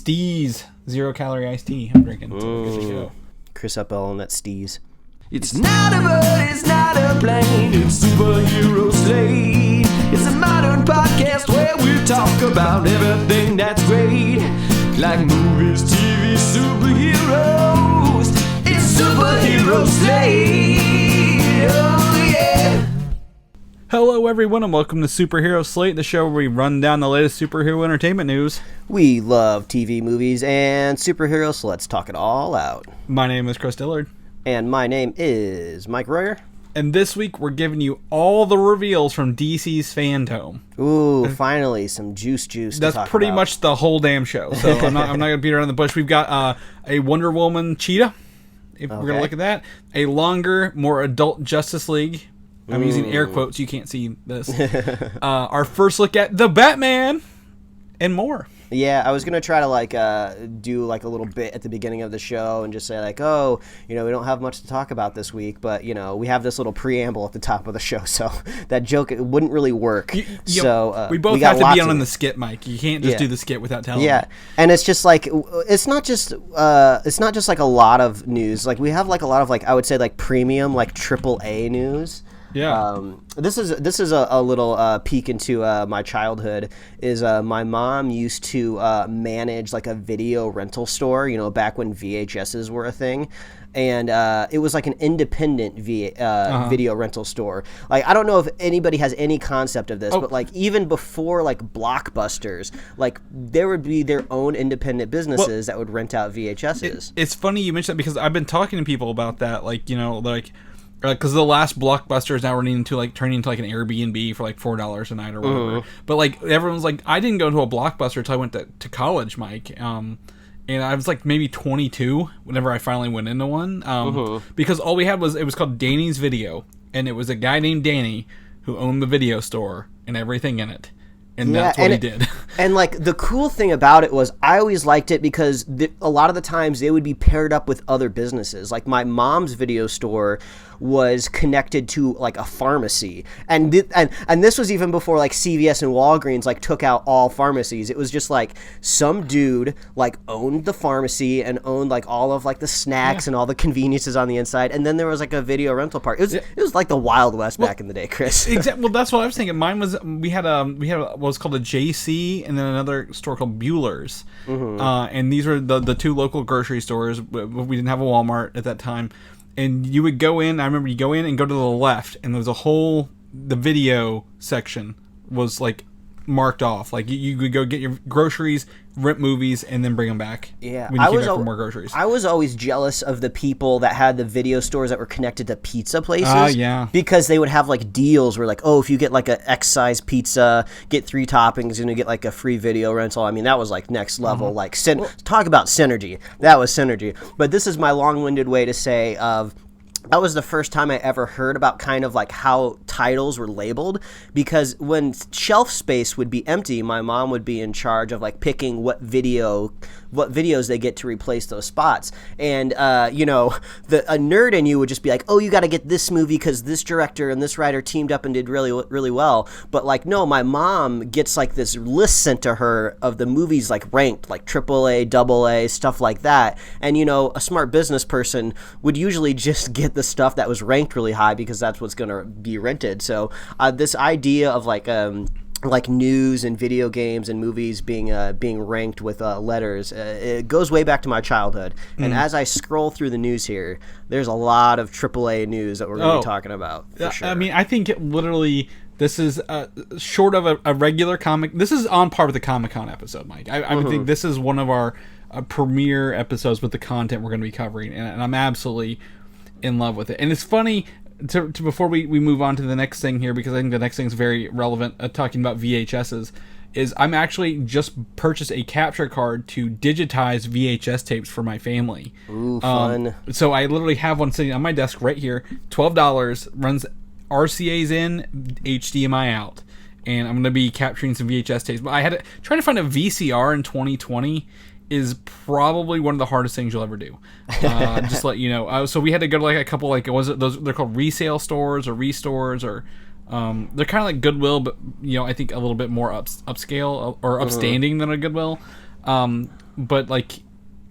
Steez 0-calorie iced tea I'm drinking. So good to go. Chris Uppel and that Steez. It's not a bird, it's not a plane, it's Superhero Slate. It's a modern podcast where we talk about everything that's great, like movies, TV, superheroes. It's Superhero Slate, oh yeah. Hello everyone and welcome to Superhero Slate, the show where we run down the latest superhero entertainment news. We love TV, movies, and superheroes, so let's talk it all out. My name is Chris Dillard. And my name is Mike Royer. And this week we're giving you all the reveals from DC's Fandome. Ooh, finally some juice to talk about. That's pretty much the whole damn show. So I'm not going to beat around the bush. We've got a Wonder Woman Cheetah, if we're going to look at that. A longer, more adult Justice League. I'm using air quotes. You can't see this. Our first look at the Batman and more. Yeah, I was going to try to do a little bit at the beginning of the show and just say oh, we don't have much to talk about this week, but we have this little preamble at the top of the show, so that joke it wouldn't really work. We both have to be on the skit, Mike. You can't just do the skit without telling me. Yeah, and it's just it's not just a lot of news. We have a lot of I would say premium AAA news. Yeah. This is a little peek into my childhood. Is my mom used to manage a video rental store, back when VHSs were a thing. And it was an independent video rental store. I don't know if anybody has any concept of this, but even before Blockbusters, there would be their own independent businesses that would rent out VHSs. It's funny you mentioned that because I've been talking to people about that, because the last Blockbuster is now turning into an Airbnb for $4 a night or whatever. But everyone's I didn't go to a Blockbuster until I went to college, Mike. And I was maybe 22 whenever I finally went into one. Because all we had it was called Danny's Video, and it was a guy named Danny who owned the video store and everything in it. And that's what he did. And the cool thing about it was I always liked it because a lot of the times they would be paired up with other businesses. My mom's video store was connected to a pharmacy, and this was even before CVS and Walgreens took out all pharmacies. It was just some dude owned the pharmacy and owned all of the snacks and all the conveniences on the inside, and then there was a video rental part. It was the Wild West back in the day, Chris. Exactly. Well, that's what I was thinking. Mine was we had what was called a JC, and then another store called Bueller's, and these were the two local grocery stores. We didn't have a Walmart at that time. And you would go in, I remember you go in and go to the left, and there was the video section was marked off. You could go get your groceries, rent movies, and then bring them back. Yeah, when you came back for more groceries. I was always jealous of the people that had the video stores that were connected to pizza places. Yeah. Because they would have deals where if you get a X size pizza, get 3 toppings, and you get a free video rental. I mean, that was next level. Talk about synergy. That was synergy. But this is my long-winded way to say that was the first time I ever heard about kind of how titles were labeled, because when shelf space would be empty, my mom would be in charge of picking what videos they get to replace those spots. And a nerd in you would just be oh, you got to get this movie because this director and this writer teamed up and did really, really well. But no, my mom gets this list sent to her of the movies ranked AAA, AA, stuff like that. And a smart business person would usually just get the stuff that was ranked really high because that's what's going to be rented. So this idea of news and video games and movies being ranked with letters, it goes way back to my childhood. And as I scroll through the news here, there's a lot of AAA news that we're going to be talking about. For sure. I mean, I think this is short of a regular comic. This is on par with the Comic-Con episode, Mike. I would think this is one of our premiere episodes with the content we're going to be covering, and I'm absolutely in love with it. And it's funny to before we move on to the next thing here, because I think the next thing is very relevant, talking about VHSs, is I'm actually just purchased a capture card to digitize VHS tapes for my family. Ooh, fun. So I literally have one sitting on my desk right here, $12, runs RCA's in, HDMI out, and I'm going to be capturing some VHS tapes. But I had trying to find a VCR in 2020 is probably one of the hardest things you'll ever do. Just to let you know. So we had to go to a couple they're called resale stores or restores, or they're kind of like Goodwill, but I think a little bit more upscale or upstanding than a Goodwill. but like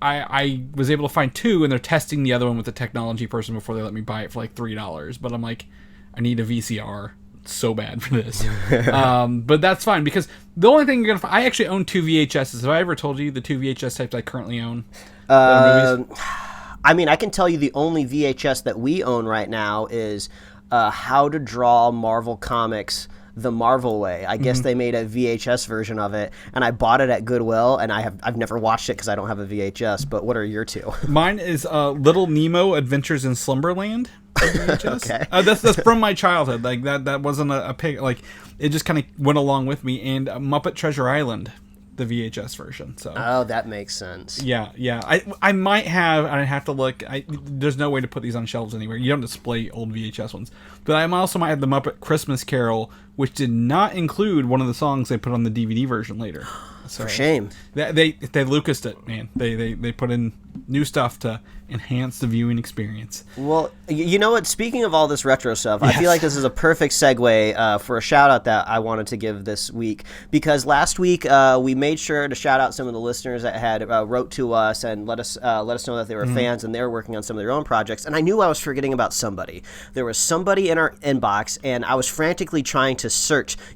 I was able to find 2, and they're testing the other one with the technology person before they let me buy it for like $3. But I'm like, I need a VCR so bad for this. But that's fine, because the only thing you're gonna I actually own 2 VHSs. Have I ever told you the 2 VHS types I currently own? I mean, I can tell you the only VHS that we own right now is How to Draw Marvel Comics the Marvel Way. I guess they made a VHS version of it, and I bought it at Goodwill, and I've never watched it because I don't have a VHS. But what are your 2? Mine is Little Nemo Adventures in Slumberland. Okay. That's from my childhood. Like that wasn't a pig. Like it just kind of went along with me. And Muppet Treasure Island, the VHS version. So that makes sense. Yeah. I might have. I have to look. There's no way to put these on shelves anywhere. You don't display old VHS ones. But I also might have the Muppet Christmas Carol, which did not include one of the songs they put on the DVD version later. So for shame. They Lucased it, man. They put in new stuff to enhance the viewing experience. Well, you know what? Speaking of all this retro stuff, I feel like this is a perfect segue for a shout out that I wanted to give this week, because last week we made sure to shout out some of the listeners that had wrote to us and let us know that they were fans and they were working on some of their own projects. And I knew I was forgetting about somebody. There was somebody in our inbox, and I was frantically trying to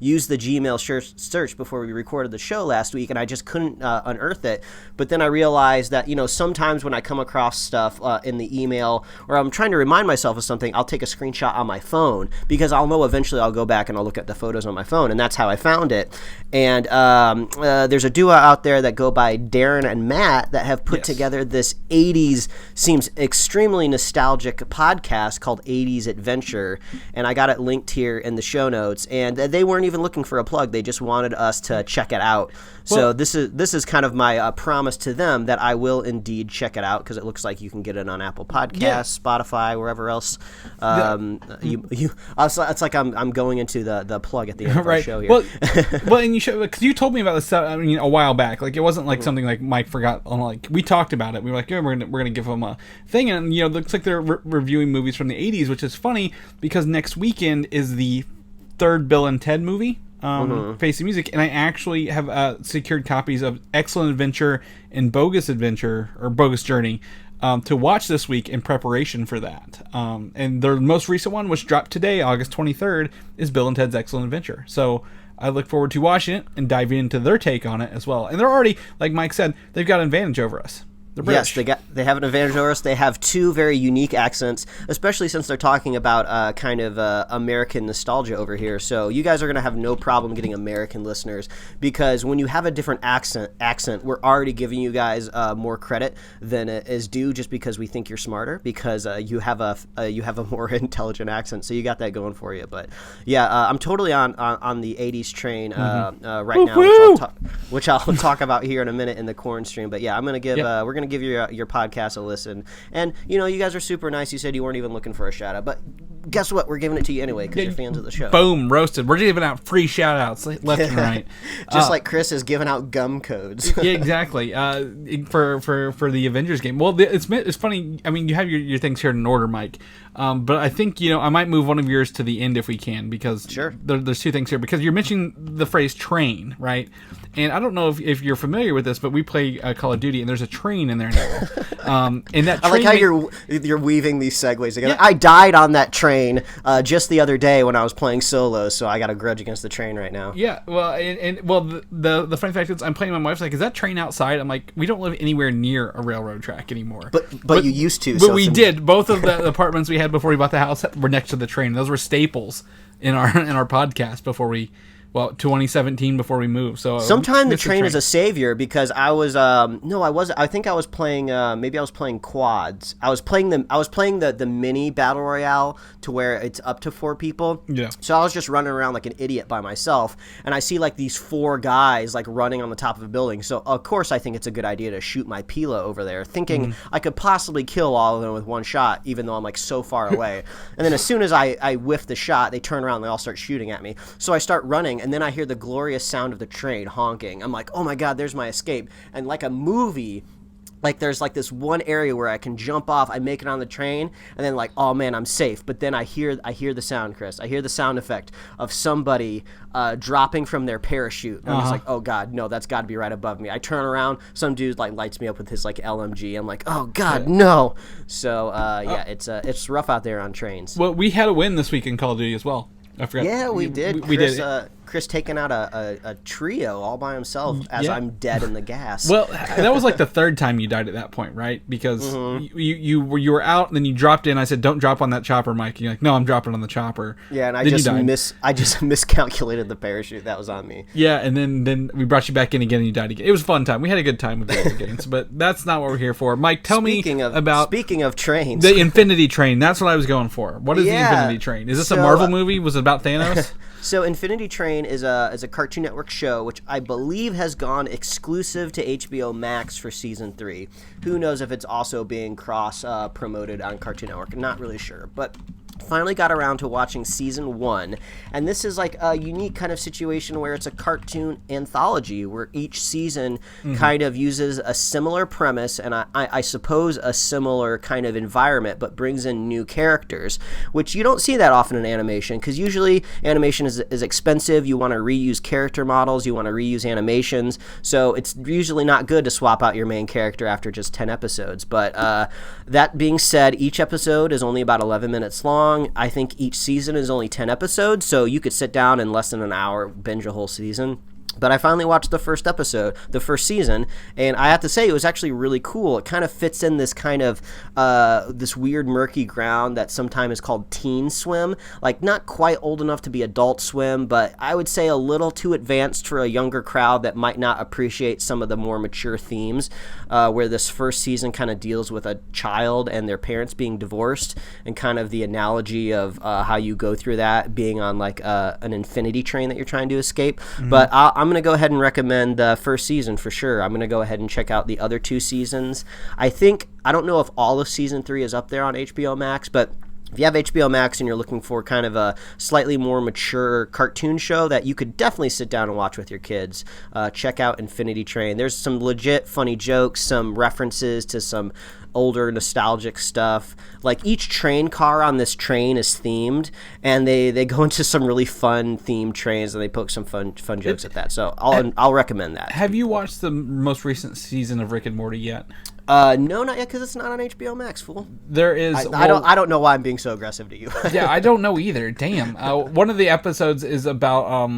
use the Gmail search before we recorded the show last week, and I just couldn't unearth it. But then I realized that, sometimes when I come across stuff in the email, or I'm trying to remind myself of something, I'll take a screenshot on my phone, because I'll know eventually I'll go back and I'll look at the photos on my phone, and that's how I found it. And there's a duo out there that go by Darren and Matt that have put together this 80s, seems extremely nostalgic podcast called 80s Adventure, and I got it linked here in the show notes. And they weren't even looking for a plug; they just wanted us to check it out. So this is kind of my promise to them that I will indeed check it out, because it looks like you can get it on Apple Podcasts, Spotify, wherever else. It's like I'm going into the plug at the end of our show here. Well, and you should, because you told me about this a while back. Like, it wasn't like something like Mike forgot. Like, we talked about it. We were like, we're gonna give them a thing, and it looks like they're reviewing movies from the 80s, which is funny because next weekend is the 3rd Bill and Ted movie. Face the Music, and I actually have secured copies of Excellent Adventure and Bogus Adventure, or Bogus Journey, to watch this week in preparation for that. And their most recent one, which dropped today, August 23rd, is Bill and Ted's Excellent Adventure. So I look forward to watching it and diving into their take on it as well. And they're already, like Mike said, they've got an advantage over us. Yes, they have an advantage over us. They have 2 very unique accents, especially since they're talking about kind of American nostalgia over here. So you guys are going to have no problem getting American listeners, because when you have a different accent, we're already giving you guys more credit than is due, just because we think you're smarter, because you have a more intelligent accent. So you got that going for you. But yeah, I'm totally on the 80s train right now, which I'll talk about here in a minute in the corn stream. But yeah, I'm going to give we're going to give your podcast a listen. And you guys are super nice. You said you weren't even looking for a shout out, but guess what, we're giving it to you anyway, because you're fans of the show. Boom, roasted. We're giving out free shout outs left and right, just like Chris is giving out gum codes. Yeah, exactly. For the Avengers game. Well, it's funny. I mean, you have your things here in order, Mike, but I think I might move one of yours to the end if we can, because there's 2 things here, because you're mentioning the phrase train, right? And I don't know if you're familiar with this, but we play Call of Duty, and there's a train in there now. And that train, I like how you're weaving these segues together. Yeah. I died on that train just the other day when I was playing solo, so I got a grudge against the train right now. Yeah, well, the funny fact is, I'm playing. My wife's like, "Is that train outside?" I'm like, "We don't live anywhere near a railroad track anymore." But you used to. But we did. Both of the apartments we had before we bought the house were next to the train. Those were staples in our podcast before we. Well, 2017 before we moved. So sometime the train is a savior, because I was no, I wasn't. I think I was playing. Maybe I was playing quads. I was playing the mini battle royale, to where it's up to 4 people. Yeah. So I was just running around like an idiot by myself, and I see like these 4 guys like running on the top of a building. So of course I think it's a good idea to shoot my Pila over there, thinking I could possibly kill all of them with one shot, even though I'm like so far away. And then as soon as I whiff the shot, they turn around and they all start shooting at me. So I start running. And then I hear the glorious sound of the train honking. I'm like, oh my God, there's my escape. And like a movie, like there's like this one area where I can jump off, I make it on the train, and then like, oh man, I'm safe. But then I hear the sound, Chris. I hear the sound effect of somebody dropping from their parachute. And I'm just like, oh god, no, that's got to be right above me. I turn around, some dude like lights me up with his like LMG. I'm like, oh god, no. So it's rough out there on trains. Well, we had a win this week in Call of Duty as well. I forgot. Yeah, we did. We Chris, did. Chris taking out a trio all by himself as I'm dead in the gas. Well, that was like the third time you died at that point, right? Because you were out, and then you dropped in. I said, "Don't drop on that chopper, Mike." And you're like, "No, I'm dropping on the chopper." Yeah, and I just miscalculated the parachute. That was on me. Yeah, and then we brought you back in again, and you died again. It was a fun time. We had a good time with the other games, but that's not what we're here for. Mike, tell me about speaking of trains, the Infinity Train. That's what I was going for. What is the Infinity Train? Is this a Marvel movie? Was it about Thanos? So Infinity Train is a Cartoon Network show, which I believe has gone exclusive to HBO Max for season 3. Who knows if it's also being cross promoted on Cartoon Network? I'm not really sure, but finally got around to watching season 1, and this is like a unique kind of situation where it's a cartoon anthology where each season kind of uses a similar premise and I suppose a similar kind of environment, but brings in new characters, which you don't see that often in animation, because usually animation is expensive. You want to reuse character models, you want to reuse animations, so it's usually not good to swap out your main character after just 10 episodes. But that being said, each episode is only about 11 minutes long. I think each season is only 10 episodes, so you could sit down in less than an hour, binge a whole season. But I finally watched the first season, and I have to say it was actually really cool. It kind of fits in this kind of this weird murky ground that sometimes is called teen swim. Like not quite old enough to be adult swim, but I would say a little too advanced for a younger crowd that might not appreciate some of the more mature themes, where this first season kind of deals with a child and their parents being divorced, and kind of the analogy of how you go through that being on like an infinity train that you're trying to escape. But I'm going to go ahead and recommend the first season for sure. I'm going to go ahead and check out the other 2 seasons. I don't know if all of season 3 is up there on HBO Max, but if you have HBO Max and you're looking for kind of a slightly more mature cartoon show that you could definitely sit down and watch with your kids, check out Infinity Train. There's some legit funny jokes, some references to some older nostalgic stuff. Like each train car on this train is themed, and they go into some really fun themed trains, and they poke some fun jokes at that. So I'll recommend that. Have you watched the most recent season of Rick and Morty yet? No, not yet, because it's not on HBO Max, fool. There is. I don't know why I'm being so aggressive to you. Yeah, I don't know either. Damn. One of the episodes is about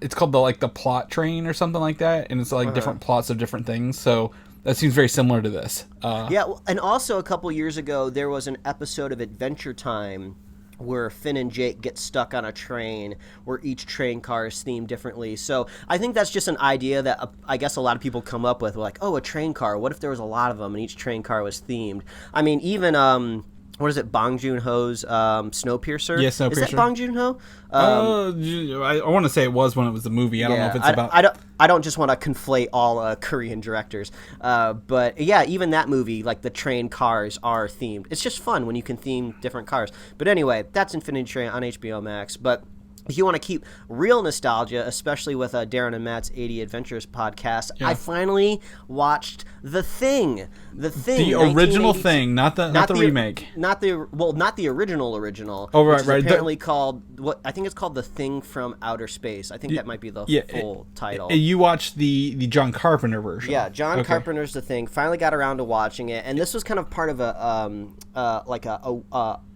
it's called the plot train or something like that, and it's like different plots of different things. So that seems very similar to this. Yeah, and also a couple years ago there was an episode of Adventure Time where Finn and Jake get stuck on a train where each train car is themed differently. So I think that's just an idea that I guess a lot of people come up with, like, oh, a train car. What if there was a lot of them and each train car was themed? I mean, even what is it, Bong Joon-ho's Snowpiercer? Yeah, Snowpiercer. Is that Bong Joon-ho? I want to say it was when it was the movie. I don't know if it's about... I don't just want to conflate all Korean directors. But yeah, even that movie, like the train cars are themed. It's just fun when you can theme different cars. But anyway, that's Infinity Train on HBO Max. But if you want to keep real nostalgia, especially with Darren and Matt's 80 Adventures podcast, I finally watched The Thing. The original Thing, not the remake. Not the original. Oh, right, which is apparently called I think it's called The Thing from Outer Space. I think that might be the full title. You watched the John Carpenter version. Yeah, John Carpenter's The Thing. Finally got around to watching it, and this was kind of part of a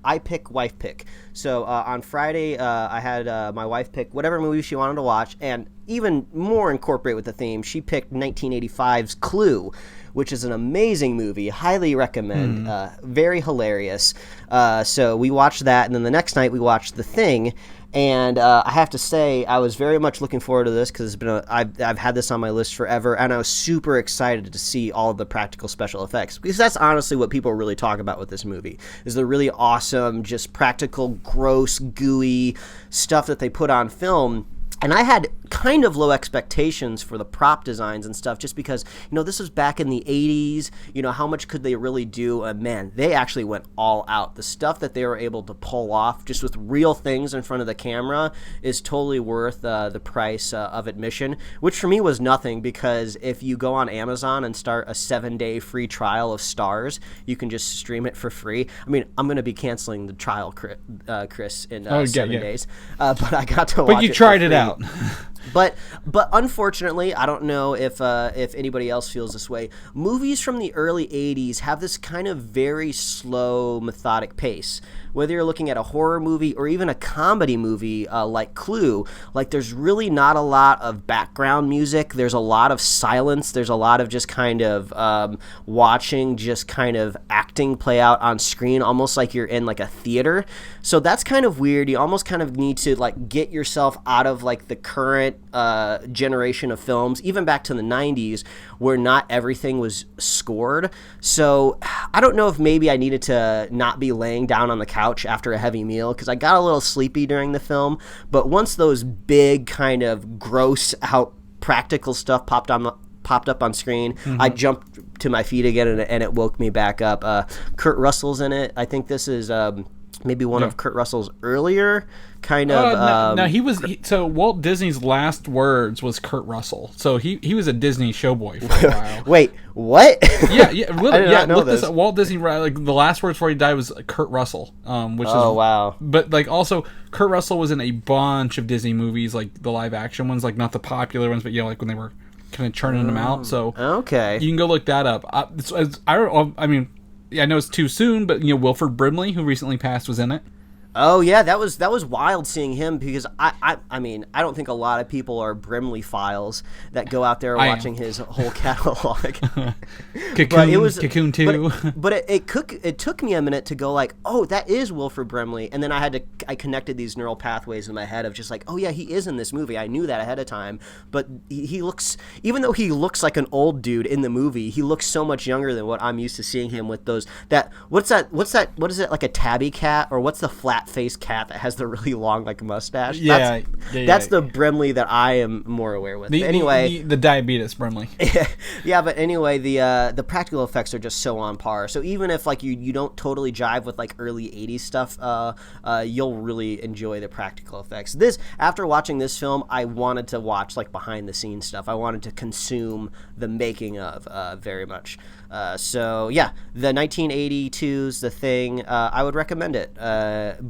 I pick, wife pick. So on Friday, I had my wife pick whatever movie she wanted to watch, and even more incorporate with the theme, she picked 1985's Clue, which is an amazing movie. Highly recommend. Very hilarious. So we watched that, and then the next night we watched The Thing. And I have to say, I was very much looking forward to this because I've had this on my list forever, and I was super excited to see all of the practical special effects, because that's honestly what people really talk about with this movie, is the really awesome, just practical, gross, gooey stuff that they put on film. And I had kind of low expectations for the prop designs and stuff, just because, this was back in the 80s. How much could they really do? And man, they actually went all out. The stuff that they were able to pull off just with real things in front of the camera is totally worth the price of admission, which for me was nothing, because if you go on Amazon and start a 7-day free trial of Stars, you can just stream it for free. I mean, I'm going to be canceling the trial, Chris, in 7 days, but I got to watch it. But you tried it out. But unfortunately, I don't know if anybody else feels this way. Movies from the early 80s have this kind of very slow, methodic pace. Whether you're looking at a horror movie or even a comedy movie like Clue, like there's really not a lot of background music. There's a lot of silence. There's a lot of just kind of watching, just kind of acting play out on screen, almost like you're in like a theater. So that's kind of weird. You almost kind of need to like get yourself out of like the current generation of films, even back to the 90s, where not everything was scored. So I don't know if maybe I needed to not be laying down on the couch after a heavy meal, because I got a little sleepy during the film. But once those big kind of gross out practical stuff popped up on screen, I jumped to my feet again, and it woke me back up. Kurt Russell's in it. I think this is maybe one of Kurt Russell's earlier kind of. No, so Walt Disney's last words was Kurt Russell. So he was a Disney showboy for a while. Wait, what? Yeah, I did not know this. Walt Disney, like the last words before he died was Kurt Russell, which is wow. But like also Kurt Russell was in a bunch of Disney movies, like the live action ones, like not the popular ones, but like when they were kind of churning them out. So okay, you can go look that up. I mean, I know it's too soon, but Wilford Brimley, who recently passed, was in it. Oh yeah, that was wild seeing him, because I mean, I don't think a lot of people are Brimley files that go out there watching his whole catalog. Cocoon 2. But it took me a minute to go like, oh, that is Wilford Brimley, and then I connected these neural pathways in my head of just like, oh yeah, he is in this movie. I knew that ahead of time, but he looks, even though he looks like an old dude in the movie, he looks so much younger than what I'm used to seeing him with those. What is it, like a tabby cat, or what's the flat-faced cat that has the really long like mustache? That's the Brimley that I am more aware with. The diabetes Brimley. Yeah, but anyway, the practical effects are just so on par. So even if like you don't totally jive with like early 80s stuff, you'll really enjoy the practical effects. After watching this film, I wanted to watch like behind the scenes stuff. I wanted to consume the making of very much. So yeah, the 1982's The Thing, I would recommend it.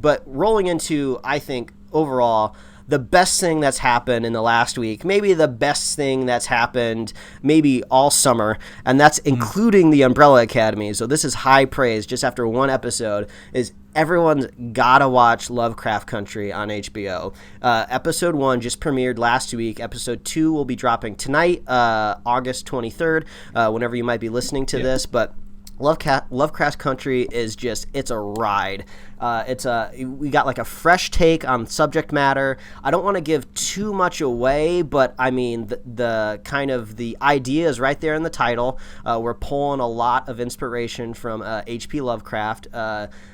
But rolling into, I think, overall, the best thing that's happened in the last week, maybe the best thing that's happened maybe all summer, and that's including the Umbrella Academy. So this is high praise just after one episode, is everyone's gotta watch Lovecraft Country on HBO. Episode 1 just premiered last week. Episode 2 will be dropping tonight, August 23rd, whenever you might be listening to this, but Lovecraft Country is just, it's a ride. We got like a fresh take on subject matter. I don't want to give too much away, but I mean the kind of the idea is right there in the title. We're pulling a lot of inspiration from H.P. Lovecraft.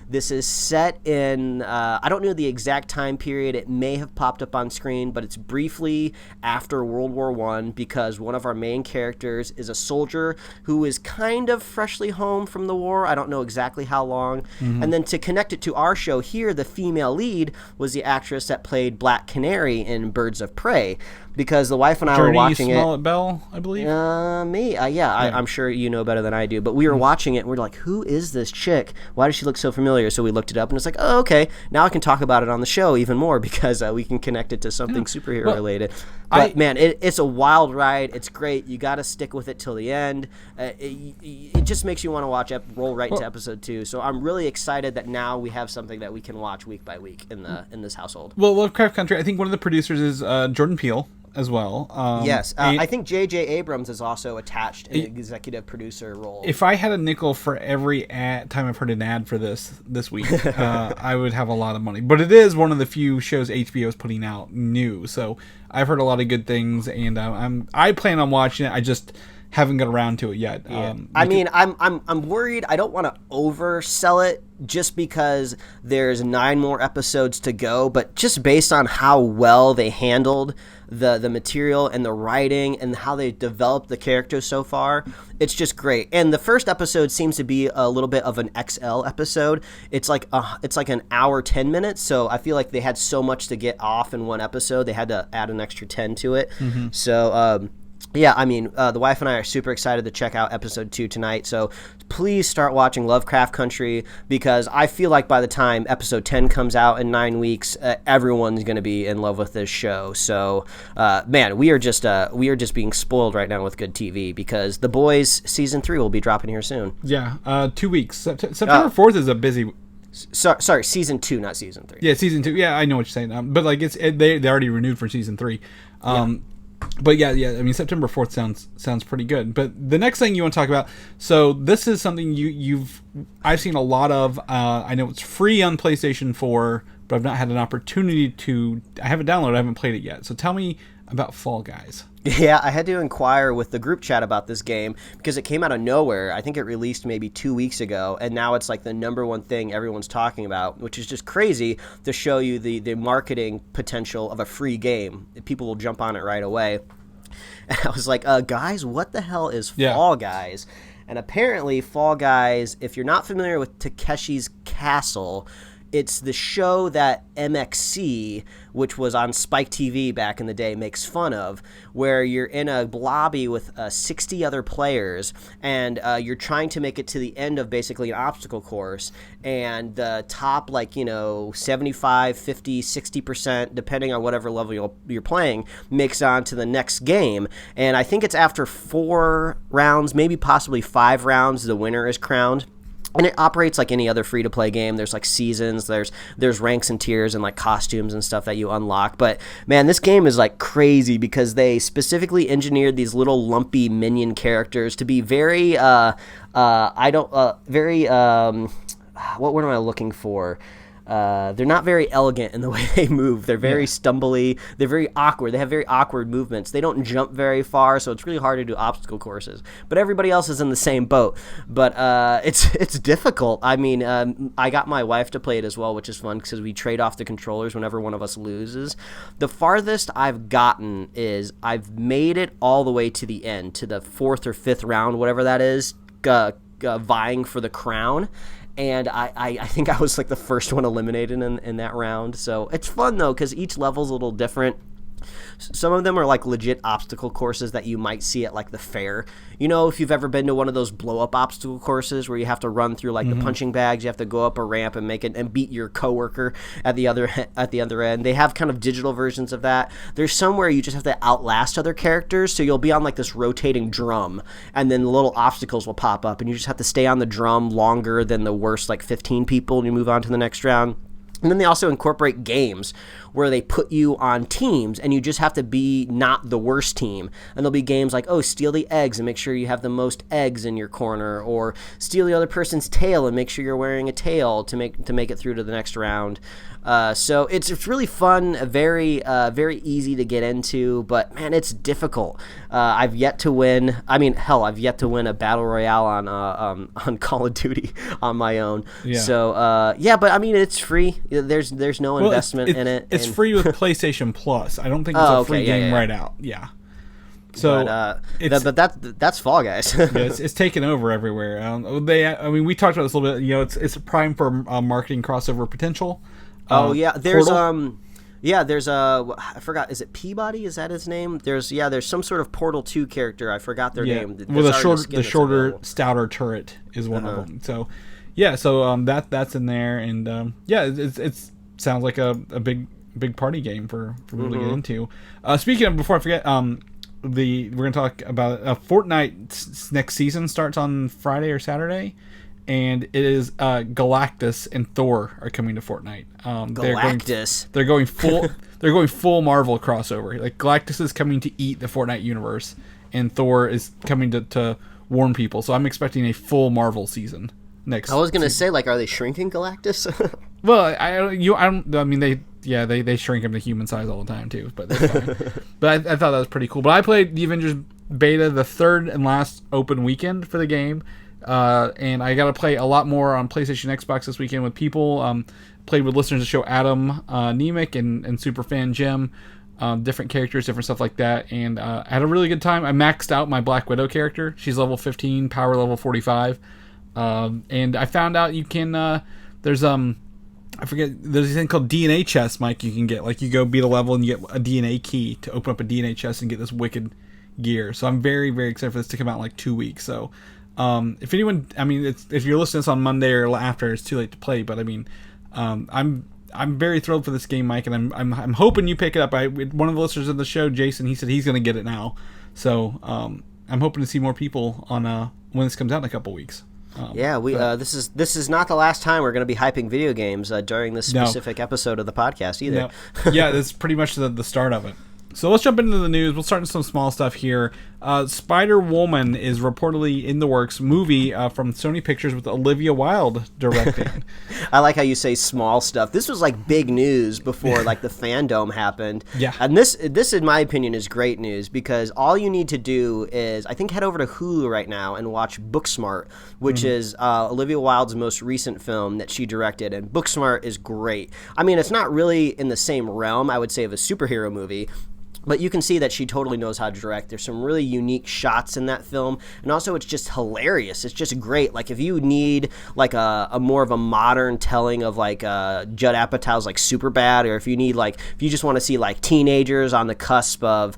This is set in, I don't know the exact time period. It may have popped up on screen, but it's briefly after World War I, because one of our main characters is a soldier who is kind of freshly home from the war. I don't know exactly how long. And then to connect it to our show here, the female lead was the actress that played Black Canary in Birds of Prey. Because the wife and I were watching Smollett Bell, I believe. I'm sure you know better than I do. But we were watching it, and we're like, who is this chick? Why does she look so familiar? So we looked it up, and it's like, oh, okay. Now I can talk about it on the show even more, because we can connect it to something superhero related. But man, it's a wild ride. It's great. You got to stick with it till the end. It just makes you want to roll right into episode 2. So I'm really excited that now we have something that we can watch week by week in this household. Well, Lovecraft Country, I think one of the producers is Jordan Peele as well. Yes. I think J.J. Abrams is also attached in an executive producer role. If I had a nickel for every time I've heard an ad for this week, I would have a lot of money. But it is one of the few shows HBO is putting out new. So I've heard a lot of good things, and I plan on watching it. I just haven't got around to it yet. Yeah. I'm worried. I don't want to oversell it just because there's 9 more episodes to go, but just based on how well they handled the material and the writing and how they developed the characters so far, it's just great. And the first episode seems to be a little bit of an XL episode. It's like an hour 10 minutes, so I feel like they had so much to get off in one episode, they had to add an extra 10 to it. So yeah, I mean, the wife and I are super excited to check out episode 2 tonight. So please start watching Lovecraft Country, because I feel like by the time episode 10 comes out in 9 weeks, everyone's going to be in love with this show. So, man, we are just being spoiled right now with good TV, because The Boys season 3 will be dropping here soon. Yeah, 2 weeks. September 4th is a busy. Sorry, season 2, not season 3. Yeah, season 2. Yeah, I know what you're saying. But like they already renewed for season 3. But yeah, I mean, September 4th sounds pretty good. But the next thing you want to talk about, so this is something I've seen a lot of. I know it's free on PlayStation 4, but I've not had an opportunity to. I haven't downloaded, I haven't played it yet. So tell me about Fall Guys. Yeah, I had to inquire with the group chat about this game because it came out of nowhere. I think it released maybe 2 weeks ago, and now it's like the number one thing everyone's talking about, which is just crazy to show you the marketing potential of a free game. People will jump on it right away. And I was like, guys, what the hell is Fall Guys? And apparently Fall Guys, if you're not familiar with Takeshi's Castle, it's the show that MXC, which was on Spike TV back in the day, makes fun of, where you're in a lobby with 60 other players, and you're trying to make it to the end of basically an obstacle course, and the top, 75, 50, 60%, depending on whatever level you're playing, makes on to the next game. And I think it's after 4 rounds, maybe possibly 5 rounds, the winner is crowned. And it operates like any other free-to-play game. There's like seasons, there's ranks and tiers and like costumes and stuff that you unlock. But man, this game is like crazy because they specifically engineered these little lumpy minion characters to be very, what word am I looking for? They're not very elegant in the way they move. They're very stumbly. They're very awkward. They have very awkward movements. They don't jump very far, so it's really hard to do obstacle courses. But everybody else is in the same boat. But it's difficult. I mean, I got my wife to play it as well, which is fun because we trade off the controllers whenever one of us loses. The farthest I've gotten is I've made it all the way to the end, to the 4th or 5th round, whatever that is, vying for the crown. And I think I was like the first one eliminated in that round. So it's fun, though, because each level's a little different. Some of them are like legit obstacle courses that you might see at like the fair. You know, if you've ever been to one of those blow up obstacle courses where you have to run through like the punching bags, you have to go up a ramp and make it and beat your coworker at the other end. They have kind of digital versions of that. There's somewhere you just have to outlast other characters, so you'll be on like this rotating drum, and then the little obstacles will pop up, and you just have to stay on the drum longer than the worst like 15 people, and you move on to the next round. And then they also incorporate games where they put you on teams and you just have to be not the worst team. And there'll be games like, steal the eggs and make sure you have the most eggs in your corner, or steal the other person's tail and make sure you're wearing a tail to make it through to the next round. So it's really fun, very easy to get into, but man, it's difficult. I've yet to win. I mean, hell, I've yet to win a battle royale on Call of Duty on my own. Yeah. So but I mean, it's free. There's no investment in it. It's free with PlayStation Plus. I don't think it's a free game right out. Yeah. So that's Fall Guys. It's taken over everywhere. We talked about this a little bit. You know, it's prime for marketing crossover potential. There's I forgot, is it Peabody? Is that his name? There's some sort of Portal 2 character. I forgot their name. Well, the shorter, stouter turret is one of them. So that's in there, and it sounds like a big party game for people to get into. Speaking of, before I forget, we're gonna talk about Fortnite next season starts on Friday or Saturday. And it is Galactus and Thor are coming to Fortnite. Galactus. They're going full. They're going full Marvel crossover. Like Galactus is coming to eat the Fortnite universe, and Thor is coming to warn people. So I'm expecting a full Marvel season next. I was gonna say, like, are they shrinking Galactus? Well, I mean, they shrink him to human size all the time too. But that's fine. But I thought that was pretty cool. But I played the Avengers beta, the third and last open weekend for the game. And I got to play a lot more on PlayStation, Xbox this weekend with people. Played with listeners of the show, Adam Nemec and Superfan Jim. Different characters, different stuff like that. And I had a really good time. I maxed out my Black Widow character. She's level 15, power level 45. And I found out you can... there's I forget, there's a thing called DNA chest, Mike, you can get. Like, you go beat a level and you get a DNA key to open up a DNA chest and get this wicked gear. So I'm very, very excited for this to come out in like 2 weeks. So if anyone, I mean, if you're listening to this on Monday or after, it's too late to play. But I mean, I'm very thrilled for this game, Mike, and I'm hoping you pick it up. One of the listeners of the show, Jason, he said he's going to get it now. So I'm hoping to see more people on when this comes out in a couple weeks. This is not the last time we're going to be hyping video games during this specific episode of the podcast either. No. Yeah, that's pretty much the start of it. So let's jump into the news. We'll start with some small stuff here. Spider-Woman is reportedly in the works. Movie from Sony Pictures with Olivia Wilde directing. I like how you say small stuff. This was like big news before like the fandom happened. Yeah. And this in my opinion is great news because all you need to do is I think head over to Hulu right now and watch Booksmart, which is Olivia Wilde's most recent film that she directed, and Booksmart is great. I mean, it's not really in the same realm, I would say, of a superhero movie, but you can see that she totally knows how to direct. There's some really unique shots in that film, and also it's just hilarious. It's just great. Like, if you need like a more of a modern telling of like Judd Apatow's like Superbad, or if you just want to see like teenagers on the cusp of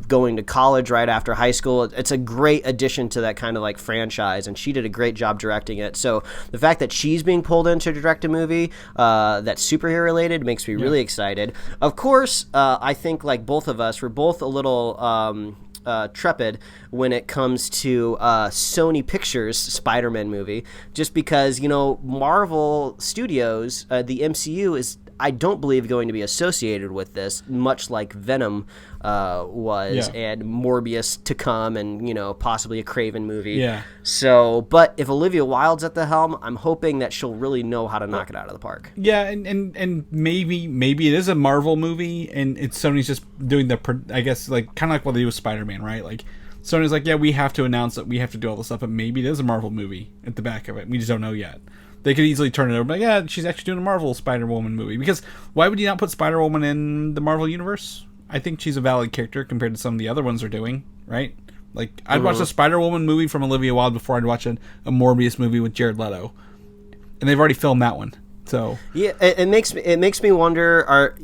going to college right after high school, it's a great addition to that kind of like franchise, and she did a great job directing it. So the fact that she's being pulled in to direct a movie that's superhero related makes me really excited. Of course, I think like both of us, we're both a little trepid when it comes to Sony Pictures Spider-Man movie, just because, you know, Marvel Studios, the MCU is, I don't believe, going to be associated with this, much like Venom was, and Morbius to come, and, you know, possibly a Craven movie. Yeah. So, but if Olivia Wilde's at the helm, I'm hoping that she'll really know how to knock it out of the park. Yeah, and maybe it is a Marvel movie, and it's Sony's just doing I guess, like, kind of like what they do with Spider-Man, right? Like, Sony's like, yeah, we have to announce that we have to do all this stuff, but maybe it is a Marvel movie at the back of it. We just don't know yet. They could easily turn it over, but yeah, she's actually doing a Marvel Spider-Woman movie. Because why would you not put Spider-Woman in the Marvel Universe? I think she's a valid character compared to some of the other ones they're doing, right? Like, I'd watch a Spider-Woman movie from Olivia Wilde before I'd watch a Morbius movie with Jared Leto. And they've already filmed that one. So yeah, it makes me wonder, are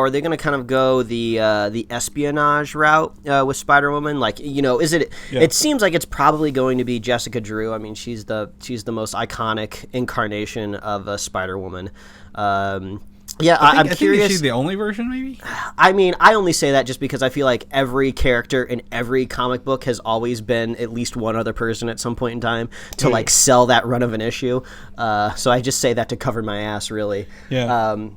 they going to kind of go the espionage route with Spider-Woman? Like, you know, is it? Yeah. It seems like it's probably going to be Jessica Drew. I mean, she's the most iconic incarnation of a Spider-Woman. I'm curious. Is she the only version, maybe? I mean, I only say that just because I feel like every character in every comic book has always been at least one other person at some point in time to like sell that run of an issue. So I just say that to cover my ass, really. Yeah.